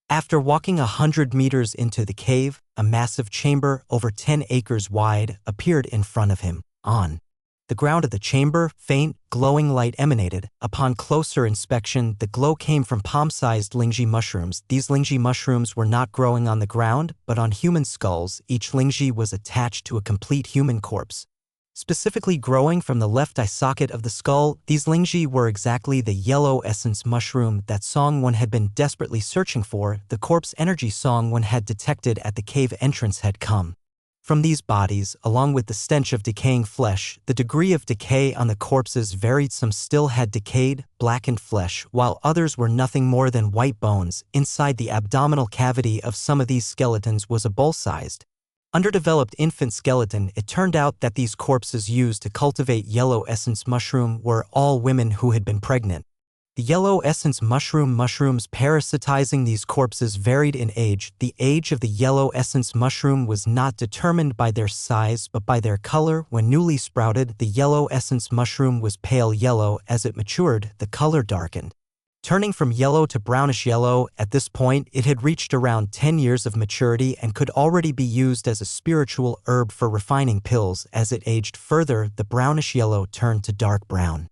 After walking 100 meters into the cave, a massive chamber over 10 acres wide appeared in front of him. On the ground of the chamber, faint, glowing light emanated. Upon closer inspection, the glow came from palm-sized lingji mushrooms. These lingji mushrooms were not growing on the ground, but on human skulls. Each lingji was attached to a complete human corpse. Specifically growing from the left eye socket of the skull, these lingji were exactly the yellow essence mushroom that Songwen had been desperately searching for. The corpse energy Songwen had detected at the cave entrance had come from these bodies, along with the stench of decaying flesh. The degree of decay on the corpses varied. Some still had decayed, blackened flesh, while others were nothing more than white bones. Inside the abdominal cavity of some of these skeletons was a bowl-sized, underdeveloped infant skeleton. It turned out that these corpses used to cultivate yellow essence mushroom were all women who had been pregnant. The yellow essence mushrooms parasitizing these corpses varied in age. The age of the yellow essence mushroom was not determined by their size but by their color. When newly sprouted, the yellow essence mushroom was pale yellow. As it matured, the color darkened, turning from yellow to brownish yellow. At this point, it had reached around 10 years of maturity and could already be used as a spiritual herb for refining pills. As it aged further, the brownish yellow turned to dark brown,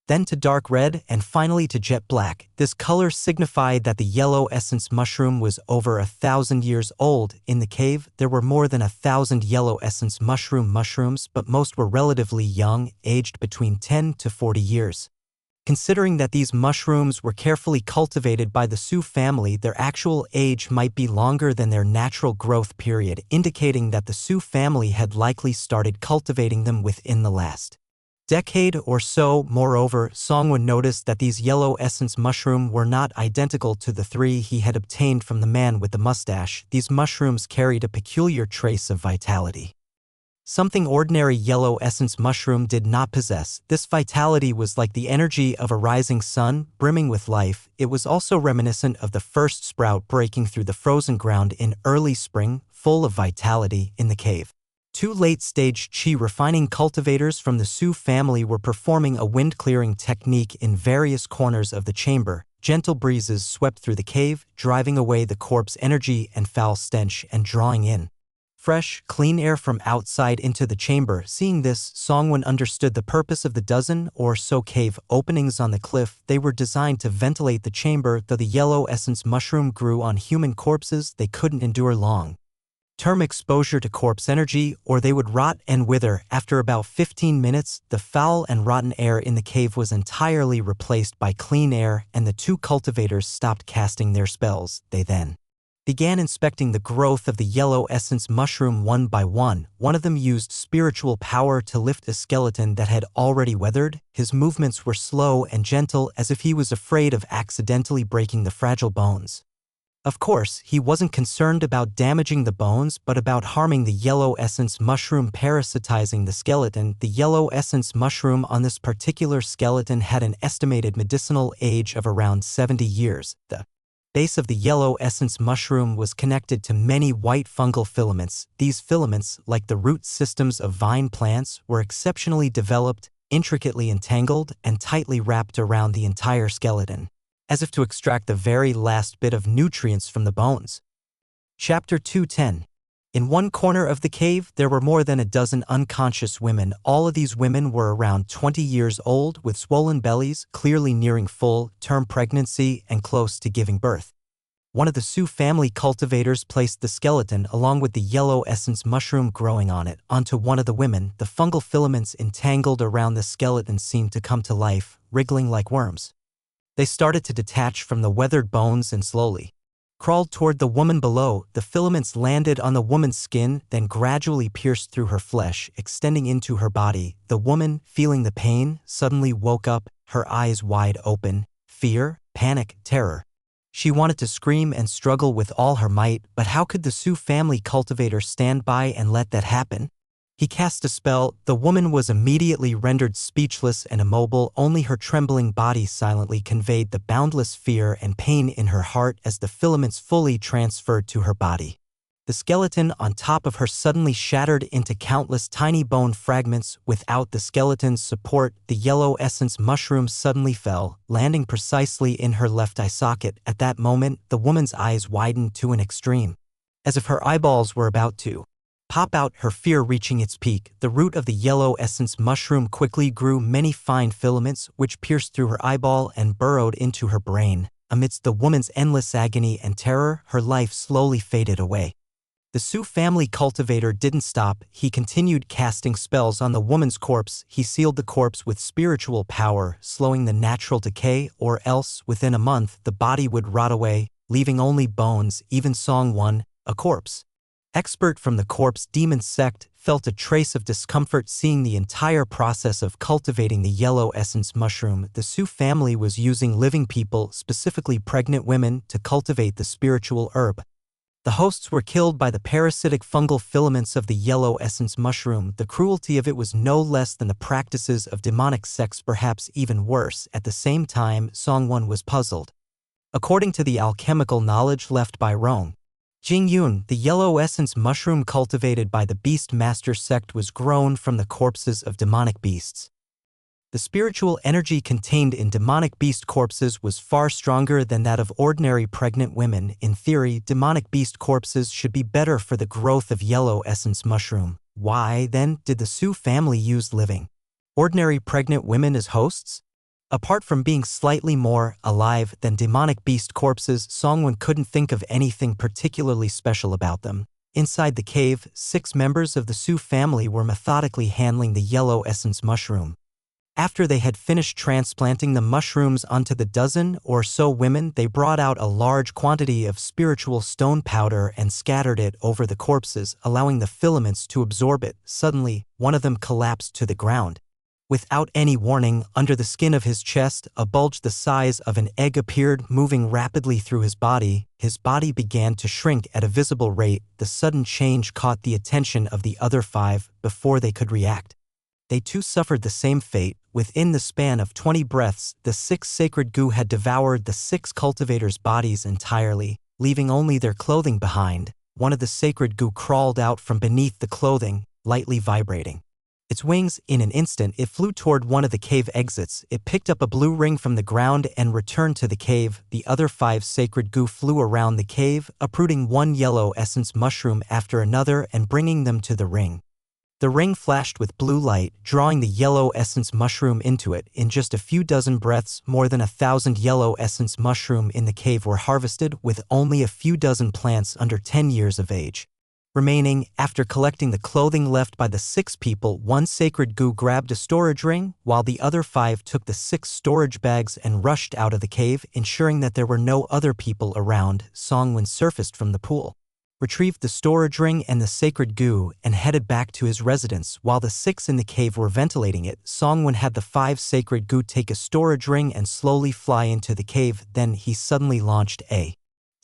then to dark red, and finally to jet black. This color signified that the yellow essence mushroom was over 1,000 years old. In the cave, there were more than 1,000 yellow essence mushrooms, but most were relatively young, aged between 10 to 40 years. Considering that these mushrooms were carefully cultivated by the Sioux family, their actual age might be longer than their natural growth period, indicating that the Sioux family had likely started cultivating them within the last decade or so. Moreover, Songwon noticed that these yellow essence mushrooms were not identical to the three he had obtained from the man with the mustache. These mushrooms carried a peculiar trace of vitality, something ordinary yellow essence mushroom did not possess. This vitality was like the energy of a rising sun, brimming with life. It was also reminiscent of the first sprout breaking through the frozen ground in early spring, full of vitality. In the cave, two late-stage qi refining cultivators from the Sioux family were performing a wind-clearing technique in various corners of the chamber. Gentle breezes swept through the cave, driving away the corpse energy and foul stench and drawing in fresh, clean air from outside into the chamber. Seeing this, Songwon understood the purpose of the dozen or so cave openings on the cliff. They were designed to ventilate the chamber. Though the yellow essence mushroom grew on human corpses, they couldn't endure long-term exposure to corpse energy, or they would rot and wither. After about 15 minutes, the foul and rotten air in the cave was entirely replaced by clean air, and the two cultivators stopped casting their spells. They then began inspecting the growth of the yellow essence mushroom one by one. One of them used spiritual power to lift a skeleton that had already weathered. His movements were slow and gentle, as if he was afraid of accidentally breaking the fragile bones. Of course, he wasn't concerned about damaging the bones, but about harming the yellow essence mushroom, parasitizing the skeleton. The yellow essence mushroom on this particular skeleton had an estimated medicinal age of around 70 years. The base of the yellow essence mushroom was connected to many white fungal filaments. These filaments, like the root systems of vine plants, were exceptionally developed, intricately entangled, and tightly wrapped around the entire skeleton, as if to extract the very last bit of nutrients from the bones. Chapter 210. In one corner of the cave, there were more than a dozen unconscious women. All of these women were around 20 years old, with swollen bellies, clearly nearing full-term pregnancy and close to giving birth. One of the Sioux family cultivators placed the skeleton, along with the yellow essence mushroom growing on it, onto one of the women. The fungal filaments entangled around the skeleton seemed to come to life, wriggling like worms. They started to detach from the weathered bones and slowly crawled toward the woman below. The filaments landed on the woman's skin, then gradually pierced through her flesh, extending into her body. The woman, feeling the pain, suddenly woke up, her eyes wide open. Fear, panic, terror. She wanted to scream and struggle with all her might, but how could the Sioux family cultivator stand by and let that happen? He cast a spell. The woman was immediately rendered speechless and immobile. Only her trembling body silently conveyed the boundless fear and pain in her heart as the filaments fully transferred to her body. The skeleton on top of her suddenly shattered into countless tiny bone fragments. Without the skeleton's support, the yellow essence mushroom suddenly fell, landing precisely in her left eye socket. At that moment, the woman's eyes widened to an extreme, as if her eyeballs were about to pop out, her fear reaching its peak. The root of the yellow essence mushroom quickly grew many fine filaments, which pierced through her eyeball and burrowed into her brain. Amidst the woman's endless agony and terror, her life slowly faded away. The Sioux family cultivator didn't stop. He continued casting spells on the woman's corpse. He sealed the corpse with spiritual power, slowing the natural decay, or else, within a month, the body would rot away, leaving only bones. Even Songwon, a corpse expert from the corpse demon sect, felt a trace of discomfort seeing the entire process of cultivating the yellow essence mushroom. The Sioux family was using living people, specifically pregnant women, to cultivate the spiritual herb. The hosts were killed by the parasitic fungal filaments of the yellow essence mushroom. The cruelty of it was no less than the practices of demonic sects, perhaps even worse. At the same time, Songwon was puzzled. According to the alchemical knowledge left by Rong Jingyun, the yellow essence mushroom cultivated by the Beast Master sect was grown from the corpses of demonic beasts. The spiritual energy contained in demonic beast corpses was far stronger than that of ordinary pregnant women. In theory, demonic beast corpses should be better for the growth of yellow essence mushroom. Why, then, did the Sioux family use living, ordinary pregnant women as hosts? Apart from being slightly more alive than demonic beast corpses, Songwon couldn't think of anything particularly special about them. Inside the cave, 6 members of the Sioux family were methodically handling the yellow essence mushroom. After they had finished transplanting the mushrooms onto the dozen or so women, they brought out a large quantity of spiritual stone powder and scattered it over the corpses, allowing the filaments to absorb it. Suddenly, one of them collapsed to the ground. Without any warning, under the skin of his chest, a bulge the size of an egg appeared, moving rapidly through his body. His body began to shrink at a visible rate. The sudden change caught the attention of the other 5 before they could react. They too suffered the same fate. Within the span of 20 breaths, the 6 sacred goo had devoured the 6 cultivators' bodies entirely, leaving only their clothing behind. One of the sacred goo crawled out from beneath the clothing, lightly vibrating. Its wings, in an instant, it flew toward one of the cave exits. It picked up a blue ring from the ground and returned to the cave. The other 5 sacred goo flew around the cave, uprooting one yellow essence mushroom after another and bringing them to the ring. The ring flashed with blue light, drawing the yellow essence mushroom into it. In just a few dozen breaths, more than 1,000 yellow essence mushroom in the cave were harvested, with only a few dozen plants under 10 years of age remaining. After collecting the clothing left by the 6 people, one sacred goo grabbed a storage ring, while the other 5 took the 6 storage bags and rushed out of the cave, ensuring that there were no other people around. Songwon surfaced from the pool, retrieved the storage ring and the sacred goo, and headed back to his residence. While the 6 in the cave were ventilating it, Songwon had the 5 sacred goo take a storage ring and slowly fly into the cave. Then he suddenly launched a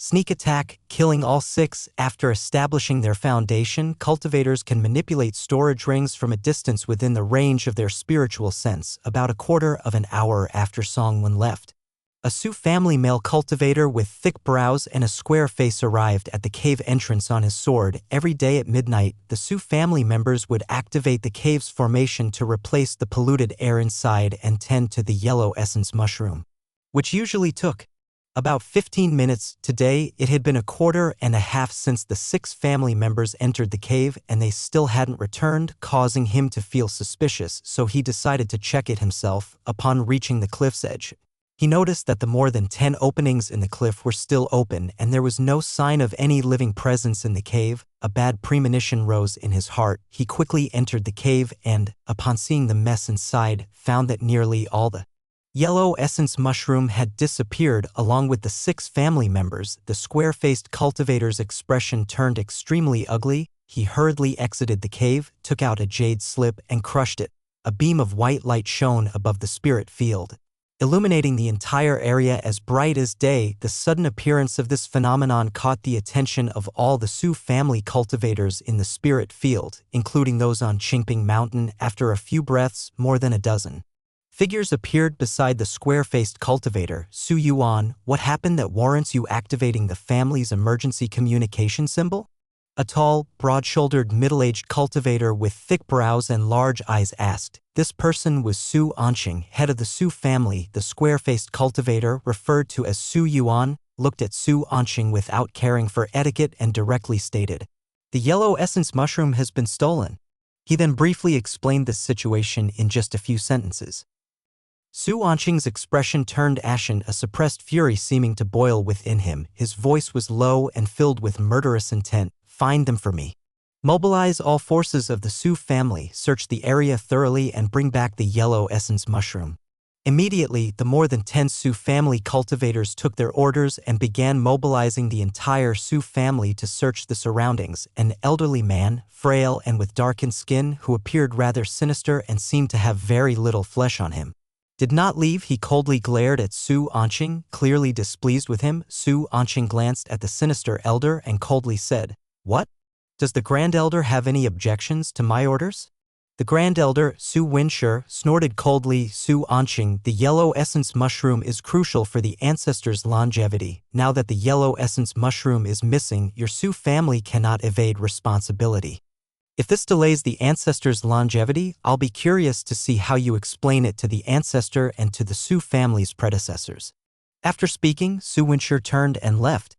sneak attack, killing all 6. After establishing their foundation, cultivators can manipulate storage rings from a distance within the range of their spiritual sense. About a quarter of an hour after Songwon left, a Sioux family male cultivator with thick brows and a square face arrived at the cave entrance on his sword. Every day at midnight, the Sioux family members would activate the cave's formation to replace the polluted air inside and tend to the yellow essence mushroom, which usually took about 15 minutes. Today, it had been a quarter and a half since the 6 family members entered the cave, and they still hadn't returned, causing him to feel suspicious, so he decided to check it himself. Upon reaching the cliff's edge, he noticed that the more than 10 openings in the cliff were still open, and there was no sign of any living presence in the cave. A bad premonition rose in his heart. He quickly entered the cave and, upon seeing the mess inside, found that nearly all the yellow essence mushroom had disappeared along with the 6 family members. The square-faced cultivator's expression turned extremely ugly. He hurriedly exited the cave, took out a jade slip, and crushed it. A beam of white light shone above the spirit field, illuminating the entire area as bright as day. The sudden appearance of this phenomenon caught the attention of all the Sioux family cultivators in the spirit field, including those on Qingping Mountain. After a few breaths, more than a dozen figures appeared beside the square-faced cultivator. Su Yuan, what happened that warrants you activating the family's emergency communication symbol? A tall, broad-shouldered, middle-aged cultivator with thick brows and large eyes asked. This person was Su Anqing, head of the Su family. The square-faced cultivator, referred to as Su Yuan, looked at Su Anqing without caring for etiquette and directly stated, "The yellow essence mushroom has been stolen." He then briefly explained this situation in just a few sentences. Su Anqing's expression turned ashen, a suppressed fury seeming to boil within him. His voice was low and filled with murderous intent. "Find them for me. Mobilize all forces of the Su family, search the area thoroughly, and bring back the yellow essence mushroom." Immediately, the more than 10 Su family cultivators took their orders and began mobilizing the entire Su family to search the surroundings. An elderly man, frail and with darkened skin, who appeared rather sinister and seemed to have very little flesh on him, did not leave. He coldly glared at Su Anqing, clearly displeased with him. Su Anqing glanced at the sinister elder and coldly said, "What? Does the Grand Elder have any objections to my orders?" The Grand Elder, Su Winsher, snorted coldly. "Su Anqing, the yellow essence mushroom is crucial for the ancestors' longevity. Now that the yellow essence mushroom is missing, your Su family cannot evade responsibility. If this delays the ancestors' longevity, I'll be curious to see how you explain it to the ancestor and to the Su family's predecessors." After speaking, Su Winsher turned and left.